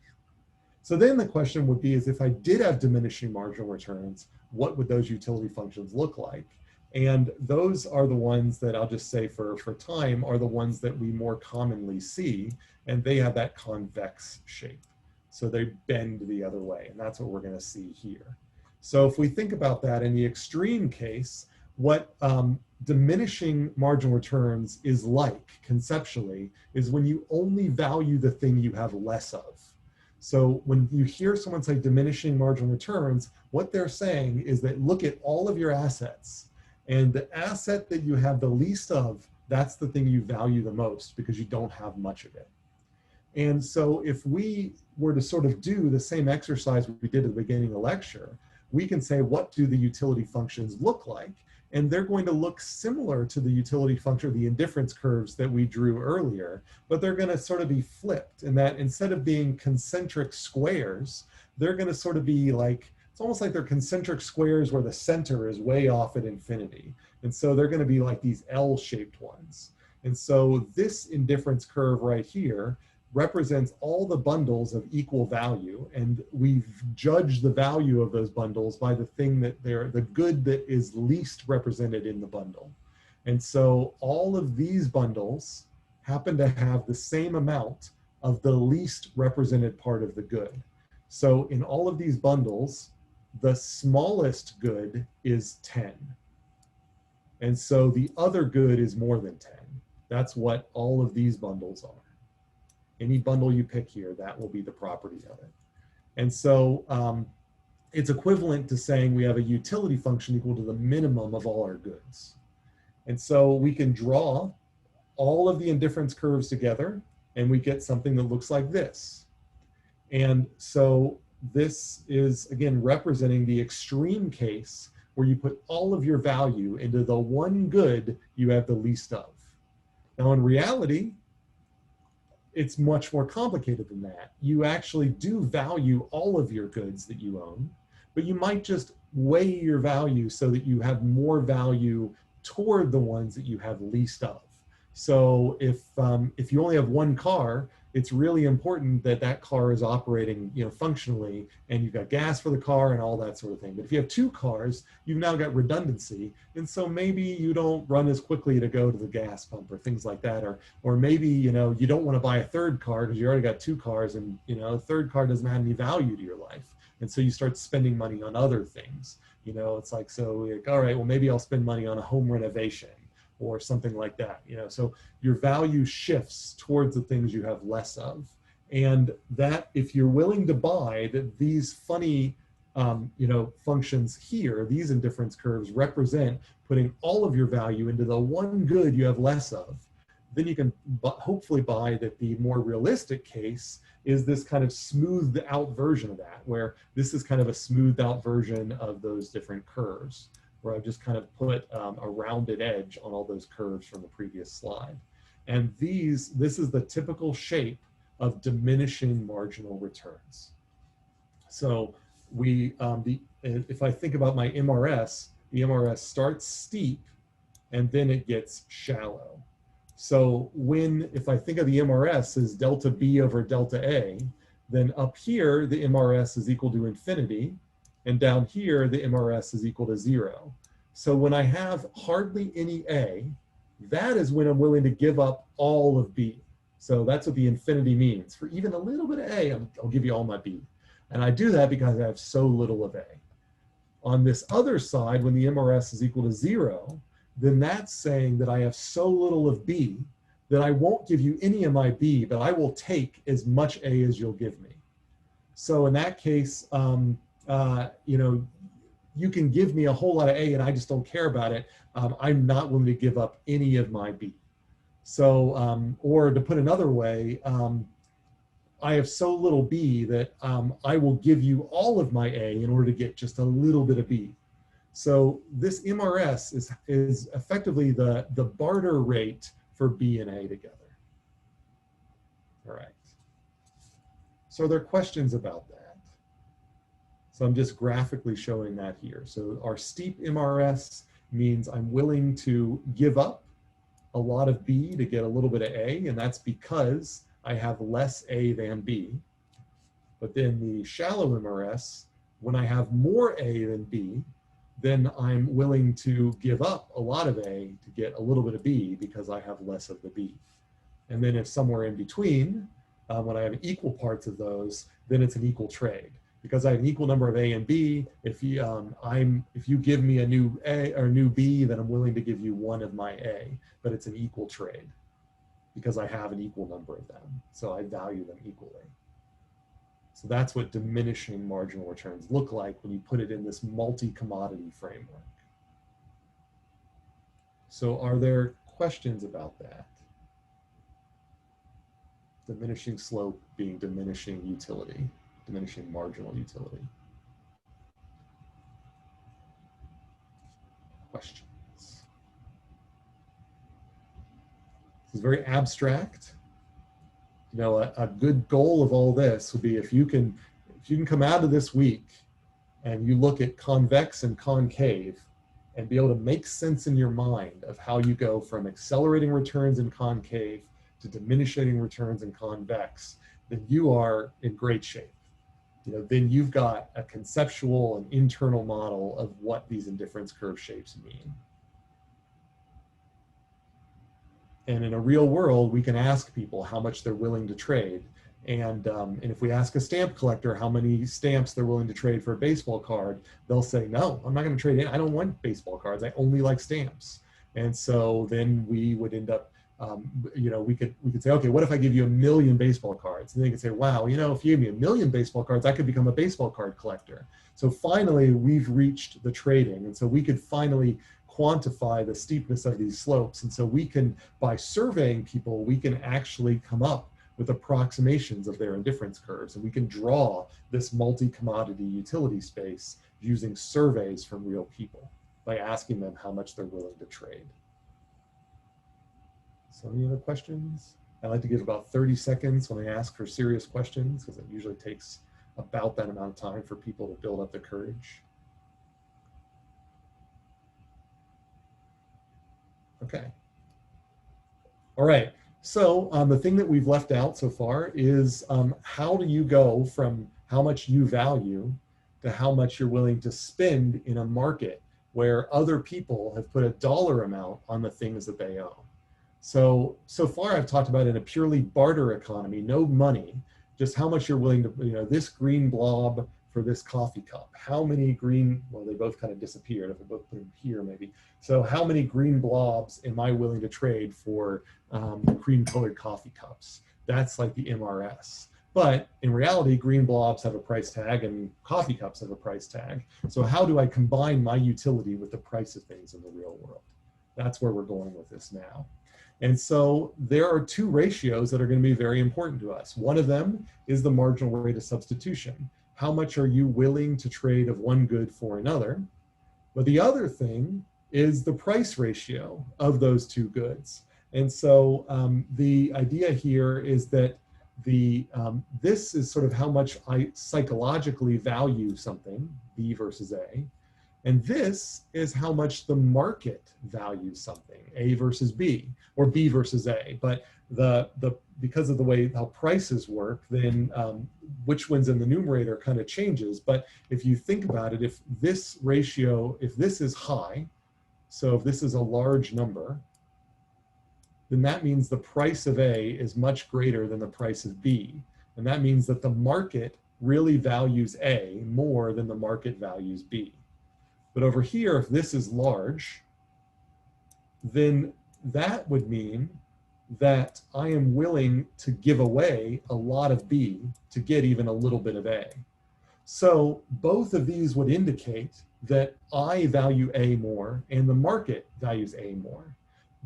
So then the question would be is if I did have diminishing marginal returns, what would those utility functions look like? And those are the ones that I'll just say for time are the ones that we more commonly see, and they have that convex shape. So they bend the other way, and that's what we're going to see here. So if we think about that in the extreme case, what diminishing marginal returns is like conceptually is when you only value the thing you have less of. So when you hear someone say diminishing marginal returns, what they're saying is that look at all of your assets, and the asset that you have the least of, that's the thing you value the most because you don't have much of it. And so if we were to sort of do the same exercise we did at the beginning of the lecture, we can say, what do the utility functions look like? And they're going to look similar to the utility function, the indifference curves that we drew earlier, but they're going to sort of be flipped in that instead of being concentric squares, they're going to sort of be like, it's almost like they're concentric squares where the center is way off at infinity. And so they're going to be like these L-shaped ones. And so this indifference curve right here represents all the bundles of equal value, and we've judged the value of those bundles by the thing that they're the good that is least represented in the bundle. And so all of these bundles happen to have the same amount of the least represented part of the good. So in all of these bundles, the smallest good is 10. And so the other good is more than 10. That's what all of these bundles are. Any bundle you pick here, that will be the property of it. And so it's equivalent to saying we have a utility function equal to the minimum of all our goods. And so we can draw all of the indifference curves together and we get something that looks like this. And so this is, again, representing the extreme case where you put all of your value into the one good you have the least of. Now, in reality, it's much more complicated than that. You actually do value all of your goods that you own, but you might just weigh your value so that you have more value toward the ones that you have least of. So if you only have one car, it's really important that that car is operating, functionally, and you've got gas for the car and all that sort of thing. But if you have two cars, you've now got redundancy, and so maybe you don't run as quickly to go to the gas pump or things like that, or maybe you don't want to buy a third car because you already got two cars, and a third car doesn't have any value to your life, and so you start spending money on other things. It's like, all right, well, maybe I'll spend money on a home renovation or something like that. So your value shifts towards the things you have less of. And that, if you're willing to buy that these funny functions here, these indifference curves represent putting all of your value into the one good you have less of, then you can hopefully buy that the more realistic case is this kind of smoothed out version of that, where this is kind of a smoothed out version of those different curves, where I've just kind of put a rounded edge on all those curves from the previous slide. And this is the typical shape of diminishing marginal returns. So if I think about my MRS, the MRS starts steep and then it gets shallow. So if I think of the MRS as delta B over delta A, then up here, the MRS is equal to infinity, and down here, the MRS is equal to 0. So when I have hardly any A, that is when I'm willing to give up all of B. So that's what the infinity means. For even a little bit of A, I'll give you all my B. And I do that because I have so little of A. On this other side, when the MRS is equal to 0, then that's saying that I have so little of B that I won't give you any of my B, but I will take as much A as you'll give me. So in that case, you can give me a whole lot of A and I just don't care about it. I'm not willing to give up any of my B. So, or to put another way, I have so little B that I will give you all of my A in order to get just a little bit of B. So this MRS is effectively the barter rate for B and A together. All right. So are there questions about that? So I'm just graphically showing that here. So our steep MRS means I'm willing to give up a lot of B to get a little bit of A, and that's because I have less A than B. But then the shallow MRS, when I have more A than B, then I'm willing to give up a lot of A to get a little bit of B because I have less of the B. And then if somewhere in between, when I have equal parts of those, then it's an equal trade. Because I have an equal number of A and B, if you give me a new A or new B, then I'm willing to give you one of my A, but it's an equal trade because I have an equal number of them. So I value them equally. So that's what diminishing marginal returns look like when you put it in this multi-commodity framework. So are there questions about that? Diminishing slope being diminishing utility, diminishing marginal utility. Questions? This is very abstract. A good goal of all this would be if you can come out of this week and you look at convex and concave and be able to make sense in your mind of how you go from accelerating returns in concave to diminishing returns in convex, then you are in great shape. Then you've got a conceptual and internal model of what these indifference curve shapes mean. And in a real world, we can ask people how much they're willing to trade. And if we ask a stamp collector how many stamps they're willing to trade for a baseball card, they'll say, no, I'm not going to trade in. I don't want baseball cards. I only like stamps. And so then we would end up, we could say, okay, what if I give you 1 million baseball cards? And they could say, wow, if you give me 1 million baseball cards, I could become a baseball card collector. So finally, we've reached the trading. And so we could finally quantify the steepness of these slopes. And so we can, by surveying people, we can actually come up with approximations of their indifference curves. And we can draw this multi-commodity utility space using surveys from real people by asking them how much they're willing to trade. So any other questions? I like to give about 30 seconds when I ask for serious questions, because it usually takes about that amount of time for people to build up the courage. Okay. All right. So the thing that we've left out so far is how do you go from how much you value to how much you're willing to spend in a market where other people have put a dollar amount on the things that they own. So far I've talked about in a purely barter economy, no money, just how much you're willing to, this green blob for this coffee cup. How many green, well, they both kind of disappeared if I both put them here maybe. So how many green blobs am I willing to trade for cream colored coffee cups? That's like the MRS. But in reality, green blobs have a price tag and coffee cups have a price tag. So how do I combine my utility with the price of things in the real world? That's where we're going with this now. And so there are two ratios that are going to be very important to us. One of them is the marginal rate of substitution. How much are you willing to trade of one good for another? But the other thing is the price ratio of those two goods. And so the idea here is that this is sort of how much I psychologically value something, B versus A. And this is how much the market values something, A versus B, or B versus A. But because of the way how prices work, then which one's in the numerator kind of changes. But if you think about it, if this ratio, if this is high, so if this is a large number, then that means the price of A is much greater than the price of B. And that means that the market really values A more than the market values B. But over here, if this is large, then that would mean that I am willing to give away a lot of B to get even a little bit of A. So both of these would indicate that I value A more and the market values A more.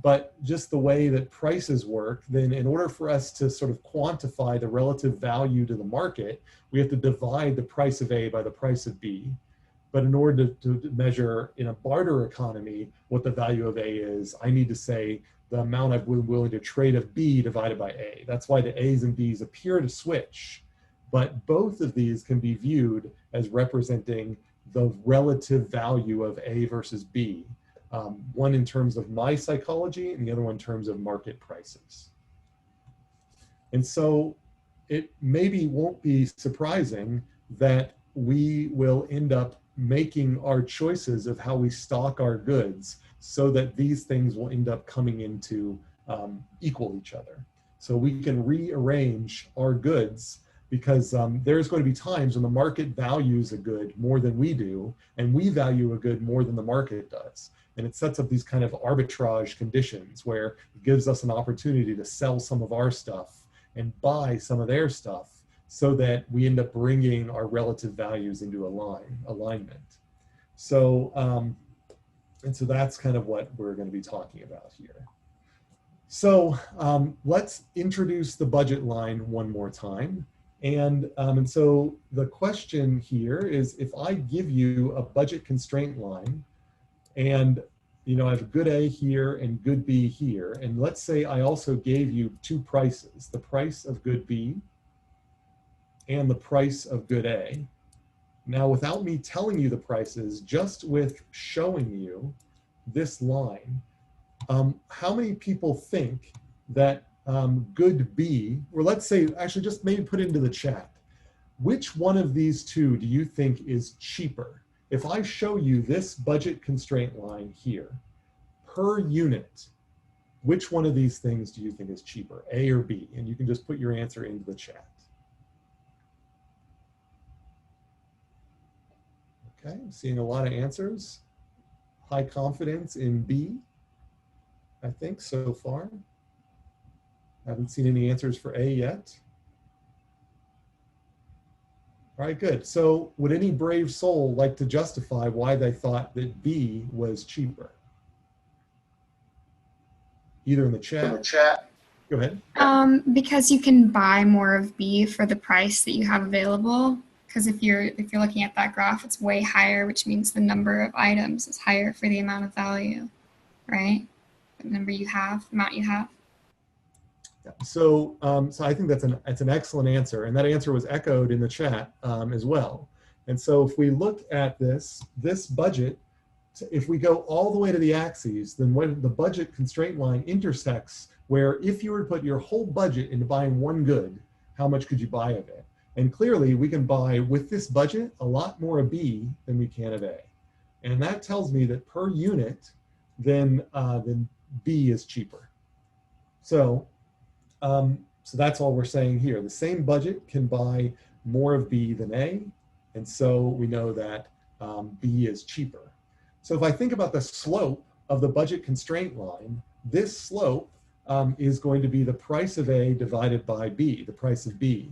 But just the way that prices work, then in order for us to sort of quantify the relative value to the market, we have to divide the price of A by the price of B. But in order to measure in a barter economy what the value of A is, I need to say the amount I'm willing to trade of B divided by A. That's why the A's and B's appear to switch. But both of these can be viewed as representing the relative value of A versus B. One in terms of my psychology and the other one in terms of market prices. And so it maybe won't be surprising that we will end up making our choices of how we stock our goods so that these things will end up coming into equal each other. So we can rearrange our goods because there's going to be times when the market values a good more than we do, and we value a good more than the market does. And it sets up these kind of arbitrage conditions where it gives us an opportunity to sell some of our stuff and buy some of their stuff so that we end up bringing our relative values into alignment. So, and so that's kind of what we're going to be talking about here. So let's introduce the budget line one more time. And so the question here is, if I give you a budget constraint line, and I have good A here and good B here, and let's say I also gave you two prices, the price of good B and the price of good A. Now, without me telling you the prices, just with showing you this line, how many people think that good B, or let's say, actually just maybe put it into the chat, which one of these two do you think is cheaper? If I show you this budget constraint line here, per unit, which one of these things do you think is cheaper, A or B? And you can just put your answer into the chat. Okay, I'm seeing a lot of answers. High confidence in B, I think, so far. I haven't seen any answers for A yet. All right, good. So would any brave soul like to justify why they thought that B was cheaper? Either in the chat Go ahead. Because you can buy more of B for the price that you have available. Because if you're looking at that graph, it's way higher, which means the number of items is higher for the amount of value, right? The number you have, amount you have. Yeah. So I think that's an excellent answer, and that answer was echoed in the chat as well. And so if we look at this budget, if we go all the way to the axes, then when the budget constraint line intersects, where if you were to put your whole budget into buying one good, how much could you buy of it? And clearly we can buy with this budget a lot more of B than we can of A. And that tells me that per unit, then B is cheaper. So that's all we're saying here. The same budget can buy more of B than A. And so we know that B is cheaper. So if I think about the slope of the budget constraint line, this slope is going to be the price of A divided by B, the price of B.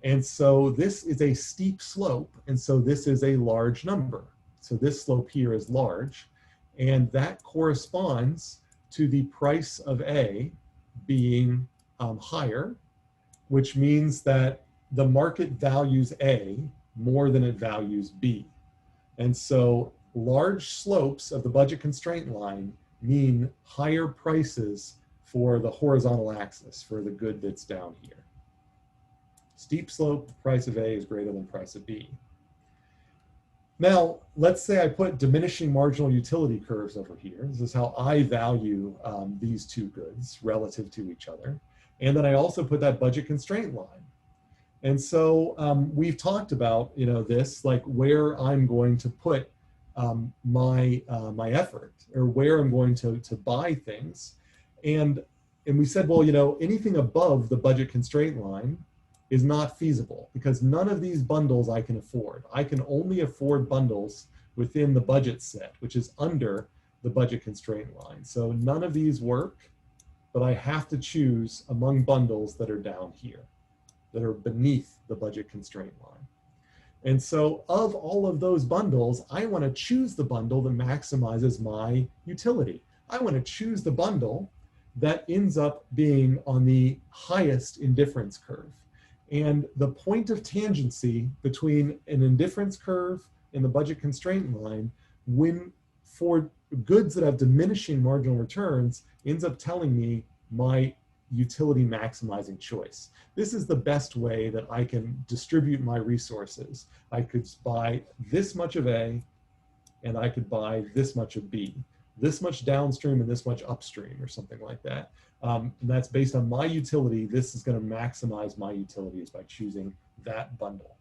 And so this is a steep slope, and so this is a large number. So this slope here is large, and that corresponds to the price of A being higher, which means that the market values A more than it values B. And so large slopes of the budget constraint line mean higher prices for the horizontal axis, for the good that's down here. Steep slope, price of A is greater than price of B. Now, let's say I put diminishing marginal utility curves over here. This is how I value these two goods relative to each other. And then I also put that budget constraint line. And so we've talked about, this, like where I'm going to put my effort, or where I'm going to buy things. And we said, well, anything above the budget constraint line is not feasible because none of these bundles I can afford. I can only afford bundles within the budget set, which is under the budget constraint line. So none of these work, but I have to choose among bundles that are down here, that are beneath the budget constraint line. And so of all of those bundles, I want to choose the bundle that maximizes my utility. I want to choose the bundle that ends up being on the highest indifference curve. And the point of tangency between an indifference curve and the budget constraint line, when for goods that have diminishing marginal returns, ends up telling me my utility maximizing choice. This is the best way that I can distribute my resources. I could buy this much of A, and I could buy this much of B, this much downstream and this much upstream, or something like that. And that's based on my utility. This is going to maximize my utilities by choosing that bundle.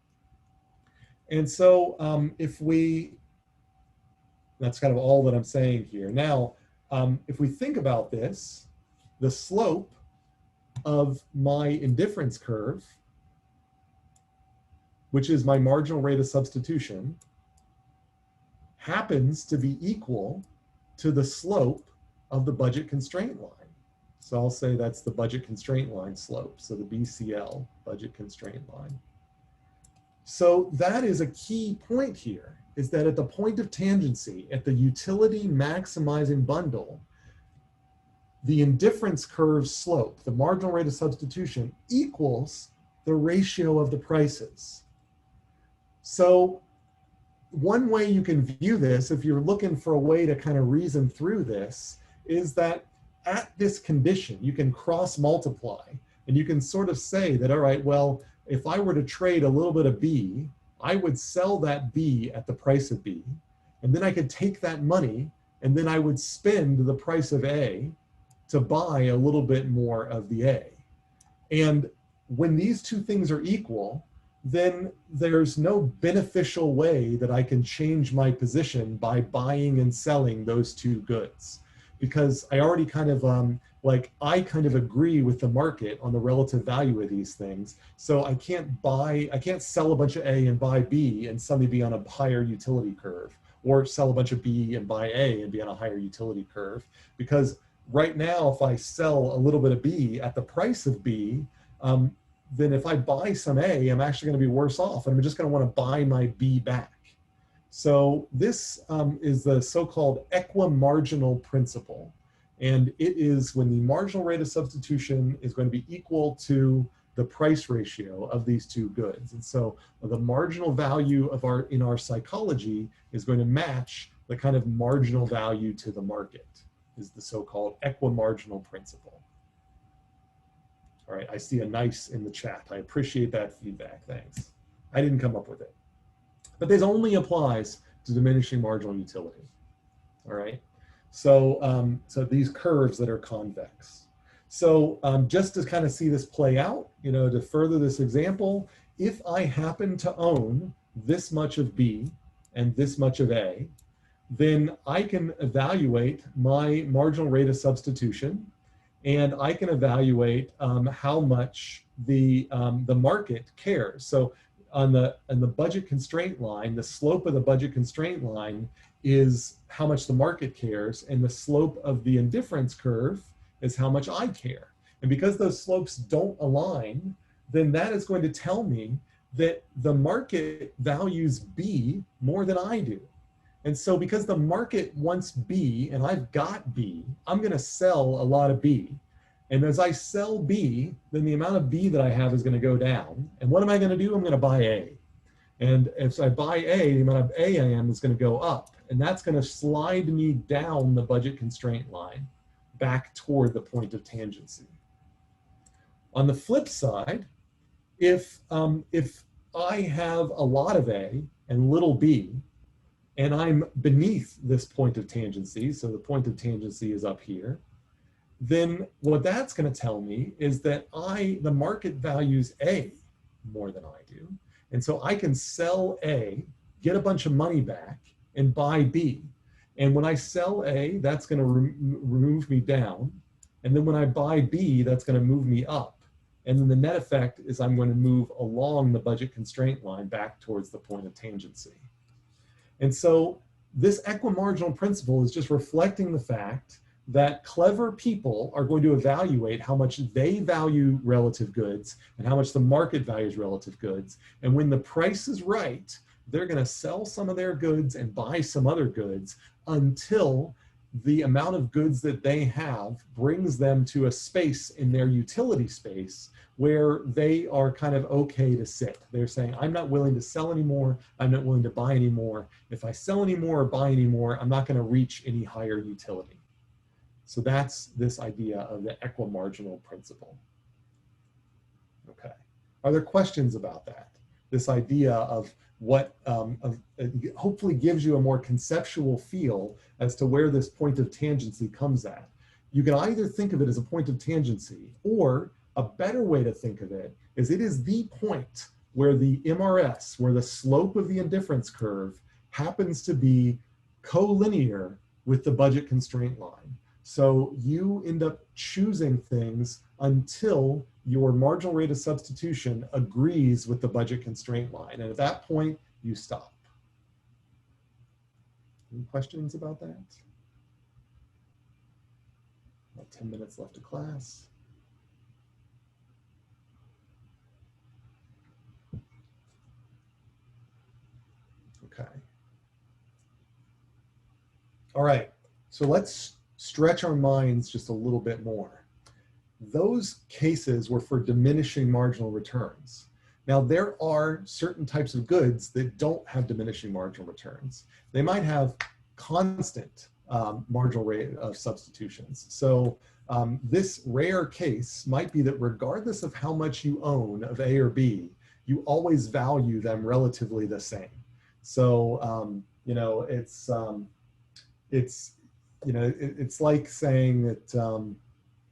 And so that's kind of all that I'm saying here. Now, if we think about this, the slope of my indifference curve, which is my marginal rate of substitution, happens to be equal to the slope of the budget constraint line. So I'll say that's the budget constraint line slope. So the BCL, budget constraint line. So that is a key point here, is that at the point of tangency, at the utility maximizing bundle, the indifference curve slope, the marginal rate of substitution, equals the ratio of the prices. So one way you can view this, if you're looking for a way to kind of reason through this, is that at this condition, you can cross multiply, and you can sort of say that, all right, well, if I were to trade a little bit of B, I would sell that B at the price of B, and then I could take that money, and then I would spend the price of A to buy a little bit more of the A. And when these two things are equal, then there's no beneficial way that I can change my position by buying and selling those two goods. Because I already kind of, I kind of agree with the market on the relative value of these things. So I can't sell a bunch of A and buy B and suddenly be on a higher utility curve, or sell a bunch of B and buy A and be on a higher utility curve. Because right now, if I sell a little bit of B at the price of B, then if I buy some A, I'm actually going to be worse off, and I'm just going to want to buy my B back. So this is the so-called equi-marginal principle. And it is when the marginal rate of substitution is going to be equal to the price ratio of these two goods. And so the marginal value of in our psychology is going to match the kind of marginal value to the market, is the so-called equi-marginal principle. All right, I see a nice in the chat. I appreciate that feedback, thanks. I didn't come up with it. But this only applies to diminishing marginal utility, all right? So, so these curves that are convex. So just to kind of see this play out, you know, to further this example, if I happen to own this much of B and this much of A, then I can evaluate my marginal rate of substitution, and I can evaluate how much the market cares. So on the budget constraint line, the slope of the budget constraint line is how much the market cares, and the slope of the indifference curve is how much I care. And because those slopes don't align, then that is going to tell me that the market values B more than I do. And so because the market wants B and I've got B, I'm going to sell a lot of B. And as I sell B, then the amount of B that I have is going to go down. And what am I going to do? I'm going to buy A. And if I buy A, the amount of A I am is going to go up. And that's going to slide me down the budget constraint line back toward the point of tangency. On the flip side, if I have a lot of A and little b, and I'm beneath this point of tangency, so the point of tangency is up here, then what that's going to tell me is that the market values A more than I do. And so I can sell A, get a bunch of money back, and buy B. And when I sell A, that's going to remove me down. And then when I buy B, that's going to move me up. And then the net effect is I'm going to move along the budget constraint line back towards the point of tangency. And so this equi-marginal principle is just reflecting the fact that clever people are going to evaluate how much they value relative goods and how much the market values relative goods. And when the price is right, they're going to sell some of their goods and buy some other goods until the amount of goods that they have brings them to a space in their utility space where they are kind of okay to sit. They're saying, I'm not willing to sell anymore. I'm not willing to buy anymore. If I sell anymore or buy anymore, I'm not going to reach any higher utility. So that's this idea of the equi-marginal principle. Okay. Are there questions about that? This idea of what hopefully gives you a more conceptual feel as to where this point of tangency comes at. You can either think of it as a point of tangency, or a better way to think of it is the point where the MRS, where the slope of the indifference curve happens to be collinear with the budget constraint line. So you end up choosing things until your marginal rate of substitution agrees with the budget constraint line. And at that point, you stop. Any questions about that? About 10 minutes left of class. Okay. All right, so let's stretch our minds just a little bit more. Those cases were for diminishing marginal returns. Now, there are certain types of goods that don't have diminishing marginal returns. They might have constant marginal rate of substitutions. So this rare case might be that regardless of how much you own of A or B, you always value them relatively the same. So, you know, it's like saying that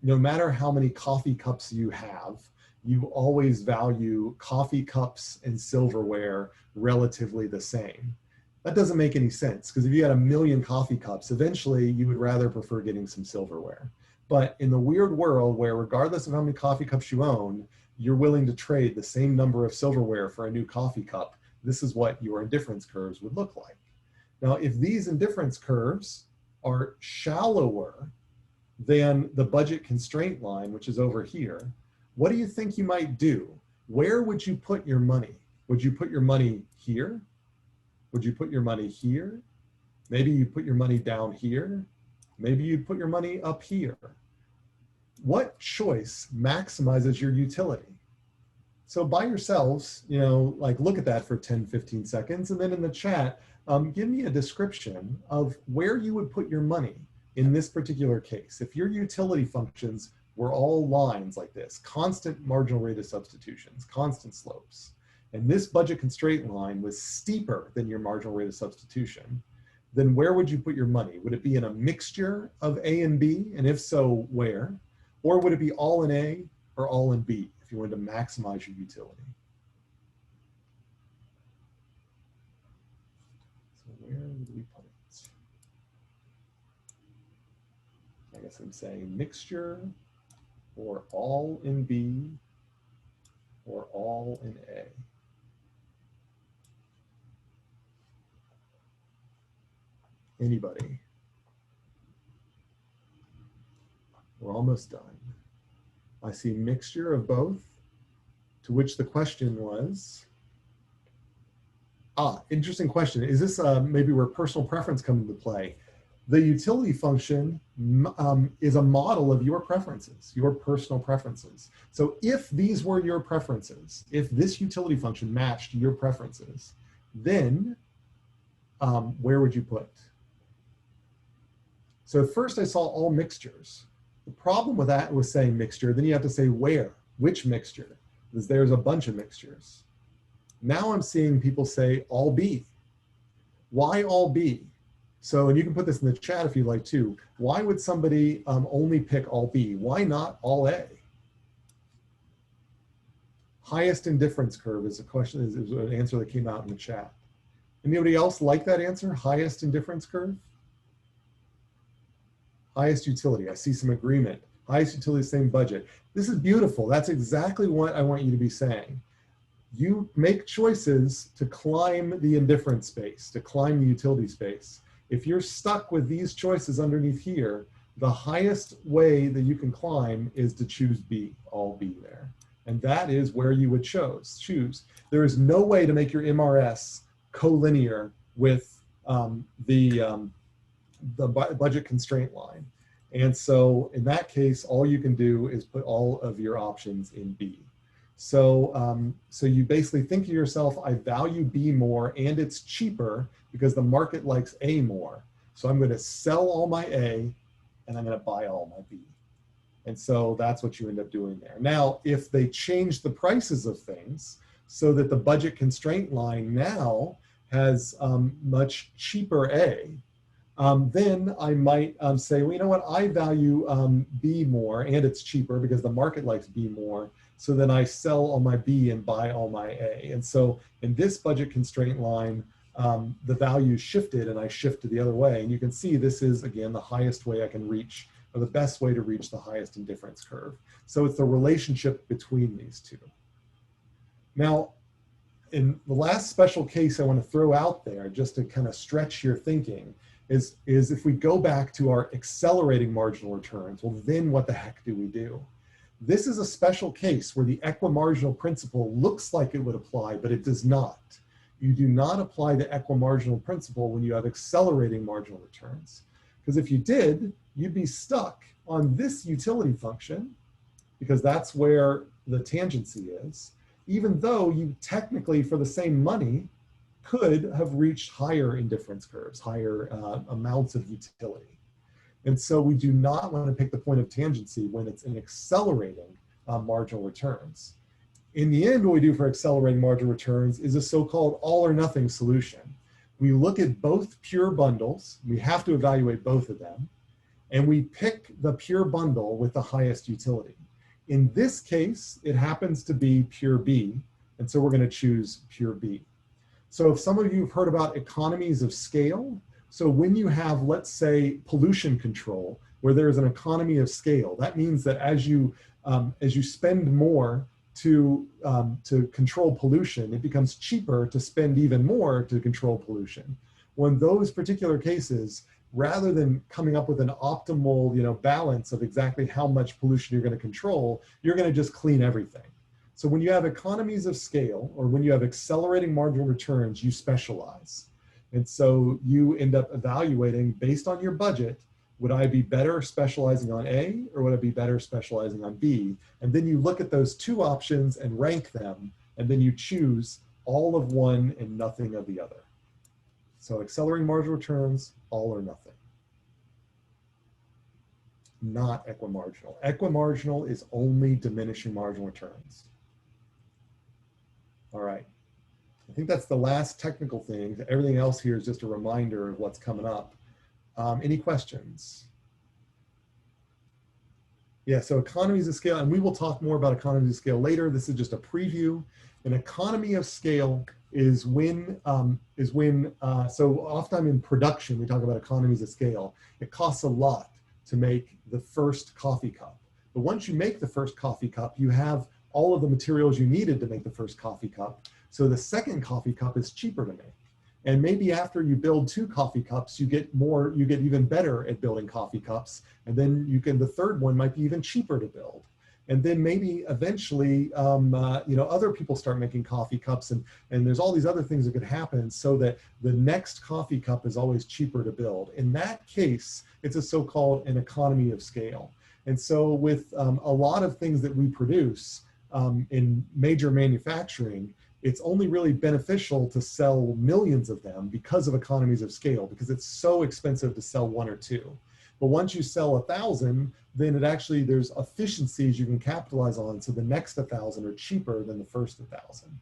no matter how many coffee cups you have, you always value coffee cups and silverware relatively the same. That doesn't make any sense, because if you had 1 million coffee cups, eventually you would rather prefer getting some silverware. But in the weird world where regardless of how many coffee cups you own, you're willing to trade the same number of silverware for a new coffee cup, this is what your indifference curves would look like. Now, if these indifference curves are shallower than the budget constraint line, which is over here, what do you think you might do? Where would you put your money? Would you put your money here? Would you put your money here? Maybe you put your money down here. Maybe you'd put your money up here. What choice maximizes your utility? So by yourselves, like look at that for 10, 15 seconds. And then in the chat, give me a description of where you would put your money in this particular case. If your utility functions were all lines like this, constant marginal rate of substitutions, constant slopes, and this budget constraint line was steeper than your marginal rate of substitution, then where would you put your money? Would it be in a mixture of A and B? And if so, where? Or would it be all in A or all in B if you wanted to maximize your utility? So where would we put it? I guess I'm saying mixture or all in B or all in A. Anybody? We're almost done. I see mixture of both, to which the question was, interesting question. Is this maybe where personal preference comes into play? The utility function is a model of your preferences, your personal preferences. So if these were your preferences, if this utility function matched your preferences, then where would you put? So first I saw all mixtures. The problem with that was saying mixture, then you have to say where, which mixture, because there's a bunch of mixtures. Now I'm seeing people say all B. Why all B? So, and you can put this in the chat if you'd like to. Why would somebody only pick all B? Why not all A? Highest indifference curve is a question, is an answer that came out in the chat. Anybody else like that answer? Highest indifference curve? Highest utility, I see some agreement. Highest utility, same budget. This is beautiful. That's exactly what I want you to be saying. You make choices to climb the indifference space, to climb the utility space. If you're stuck with these choices underneath here, the highest way that you can climb is to choose B, all B there. And that is where you would choose. There is no way to make your MRS collinear with the budget constraint line. And so in that case, all you can do is put all of your options in B. So, so you basically think to yourself, I value B more and it's cheaper because the market likes A more. So I'm going to sell all my A and I'm going to buy all my B. And so that's what you end up doing there. Now, if they change the prices of things so that the budget constraint line now has much cheaper A, then I might say, well, you know what, I value B more and it's cheaper because the market likes B more. So then I sell all my B and buy all my A. And so in this budget constraint line, the value shifted and I shifted the other way. And you can see this is, again, the highest way I can reach, or the best way to reach the highest indifference curve. So it's the relationship between these two. Now, in the last special case I want to throw out there, just to kind of stretch your thinking, is if we go back to our accelerating marginal returns, well, then what the heck do we do? This is a special case where the equi-marginal principle looks like it would apply, but it does not. You do not apply the equi-marginal principle when you have accelerating marginal returns. Because if you did, you'd be stuck on this utility function, because that's where the tangency is, even though you technically, for the same money, could have reached higher indifference curves, higher amounts of utility. And so we do not want to pick the point of tangency when it's an accelerating marginal returns. In the end, what we do for accelerating marginal returns is a so-called all or nothing solution. We look at both pure bundles, we have to evaluate both of them, and we pick the pure bundle with the highest utility. In this case, it happens to be pure B, and so we're going to choose pure B. So if some of you have heard about economies of scale, so when you have, let's say, pollution control, where there is an economy of scale, that means that as you spend more to control pollution, it becomes cheaper to spend even more to control pollution. Well, in those particular cases, rather than coming up with an optimal, balance of exactly how much pollution you're going to control, you're going to just clean everything. So when you have economies of scale, or when you have accelerating marginal returns, you specialize. And so you end up evaluating, based on your budget, Would I be better specializing on A, or would I be better specializing on B? And then you look at those two options and rank them, and then you choose all of one and nothing of the other. So accelerating marginal returns, all or nothing. Not equi-marginal. Equi-marginal is only diminishing marginal returns. All right. I think that's the last technical thing. Everything else here is just a reminder of what's coming up. Any questions? Yeah, so economies of scale, and we will talk more about economies of scale later. This is just a preview. An economy of scale is when, so often in production, we talk about economies of scale. It costs a lot to make the first coffee cup. But once you make the first coffee cup, you have all of the materials you needed to make the first coffee cup. So the second coffee cup is cheaper to make. And maybe after you build 2 coffee cups, you get even better at building coffee cups. And then the third one might be even cheaper to build. And then maybe eventually, other people start making coffee cups, and there's all these other things that could happen so that the next coffee cup is always cheaper to build. In that case, it's a so-called an economy of scale. And so with a lot of things that we produce in major manufacturing, it's only really beneficial to sell millions of them because of economies of scale, because it's so expensive to sell 1 or 2. But once you sell 1,000, then there's efficiencies you can capitalize on. So the next 1,000 are cheaper than the first 1,000.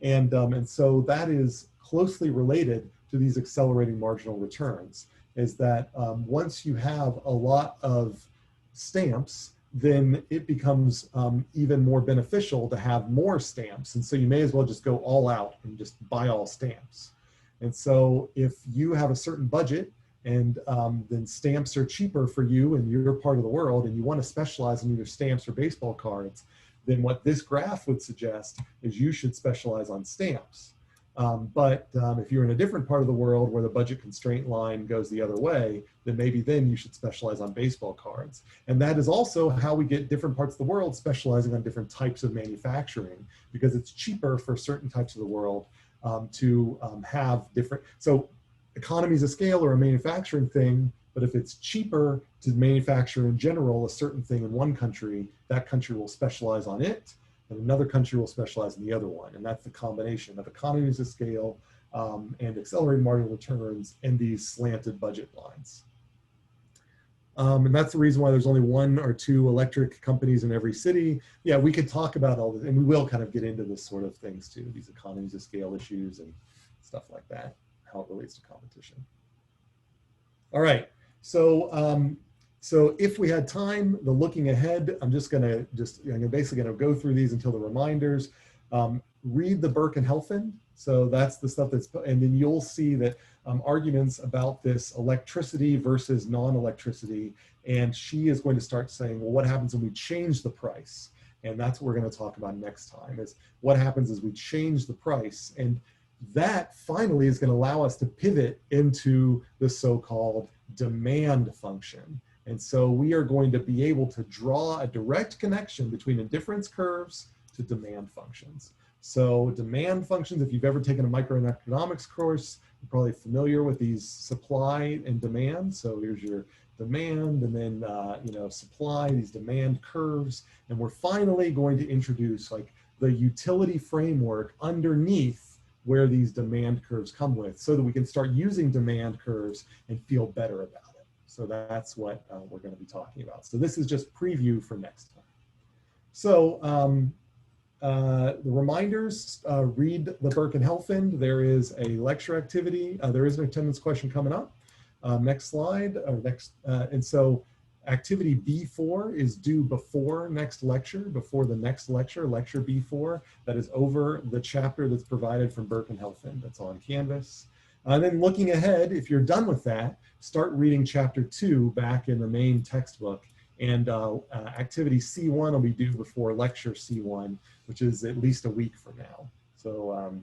And so that is closely related to these accelerating marginal returns, is that once you have a lot of stamps, then it becomes even more beneficial to have more stamps. And so you may as well just go all out and just buy all stamps. And so if you have a certain budget, and then stamps are cheaper for you in your part of the world, and you want to specialize in either stamps or baseball cards, then what this graph would suggest is you should specialize on stamps. But if you're in a different part of the world where the budget constraint line goes the other way, then maybe then you should specialize on baseball cards. And that is also how we get different parts of the world specializing on different types of manufacturing, because it's cheaper for certain types of the world to have different. So economies of scale are a manufacturing thing, but if it's cheaper to manufacture in general a certain thing in one country, that country will specialize on it, and another country will specialize in the other one. And that's the combination of economies of scale and accelerated marginal returns and these slanted budget lines. And that's the reason why there's only 1 or 2 electric companies in every city. Yeah, we could talk about all this, and we will kind of get into this sort of things too, these economies of scale issues and stuff like that, how it relates to competition. All right, so so if we had time, the looking ahead, I'm basically gonna go through these until the reminders. Read the Birkenhelfen. So that's the stuff and then you'll see that arguments about this electricity versus non-electricity. And she is going to start saying, well, what happens when we change the price? And that's what we're gonna talk about next time, is what happens as we change the price. And that finally is going to allow us to pivot into the so-called demand function. And so we are going to be able to draw a direct connection between indifference curves to demand functions. So demand functions, if you've ever taken a microeconomics course, you're probably familiar with these supply and demand. So here's your demand, and then supply, these demand curves. And we're finally going to introduce like the utility framework underneath where these demand curves come with, so that we can start using demand curves and feel better about it. So that's what we're going to be talking about. So this is just preview for next time. So the reminders, read the Birkenhelfen. There is a lecture activity. There is an attendance question coming up. Next slide, and so activity B4 is due before next lecture, before the next lecture, lecture B4, that is over the chapter that's provided from Birkenhelfen, that's on Canvas. And then looking ahead, if you're done with that, start reading chapter 2 back in the main textbook, and activity C1 will be due before lecture C1, which is at least a week from now. So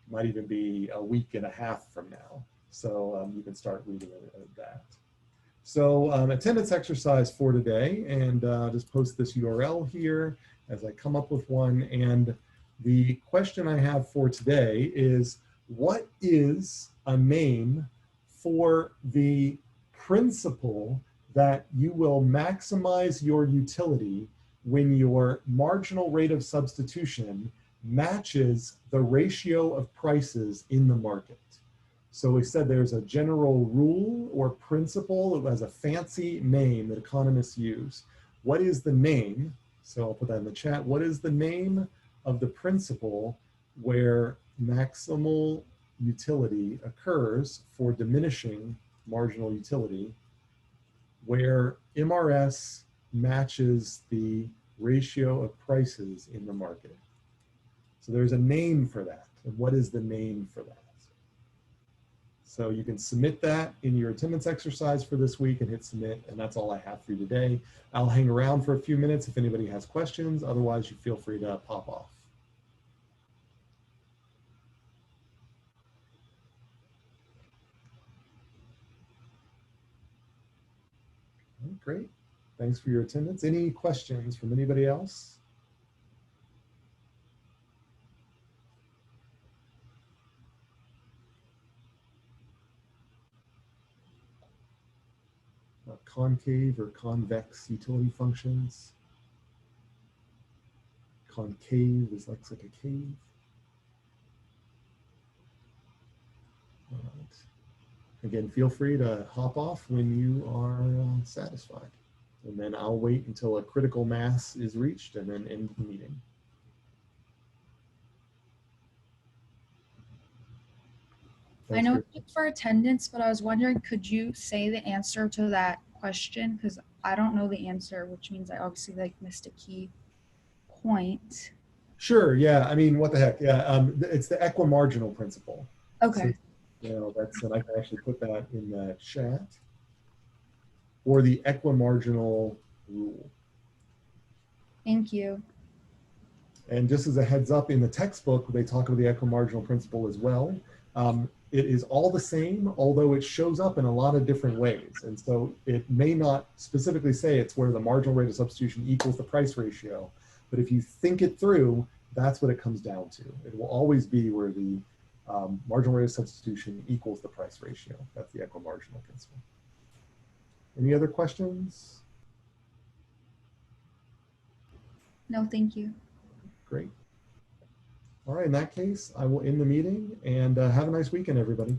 might even be a week and a half from now. So you can start reading that. So attendance exercise for today, and just post this URL here as I come up with one. And the question I have for today is, what is a name for the principle that you will maximize your utility when your marginal rate of substitution matches the ratio of prices in the market. So we said there's a general rule or principle. It has a fancy name that economists use. What is the name? So I'll put that in the chat. What is the name of the principle where maximal utility occurs for diminishing marginal utility, where MRS matches the ratio of prices in the market? So there's a name for that. And what is the name for that? So you can submit that in your attendance exercise for this week and hit submit, and that's all I have for you today. I'll hang around for a few minutes if anybody has questions. Otherwise, you feel free to pop off. Great. Thanks for your attendance. Any questions from anybody else? Concave or convex utility functions. Concave is like a cave. All right. Again, feel free to hop off when you are satisfied. And then I'll wait until a critical mass is reached and then end the meeting. I know it's for attendance, but I was wondering, could you say the answer to that question? Because I don't know the answer, which means I obviously like missed a key point. Sure. Yeah. I mean, what the heck? Yeah. It's the equi-marginal principle. Okay. So, you know, that's, and I can actually put that in the chat. Or the equi-marginal rule. Thank you. And just as a heads up, in the textbook, they talk about the equi-marginal principle as well. It is all the same, although it shows up in a lot of different ways. And so it may not specifically say it's where the marginal rate of substitution equals the price ratio. But if you think it through, that's what it comes down to. It will always be where the marginal rate of substitution equals the price ratio. That's the equi-marginal principle. Any other questions? No, thank you. Great. All right, in that case, I will end the meeting, and have a nice weekend, everybody.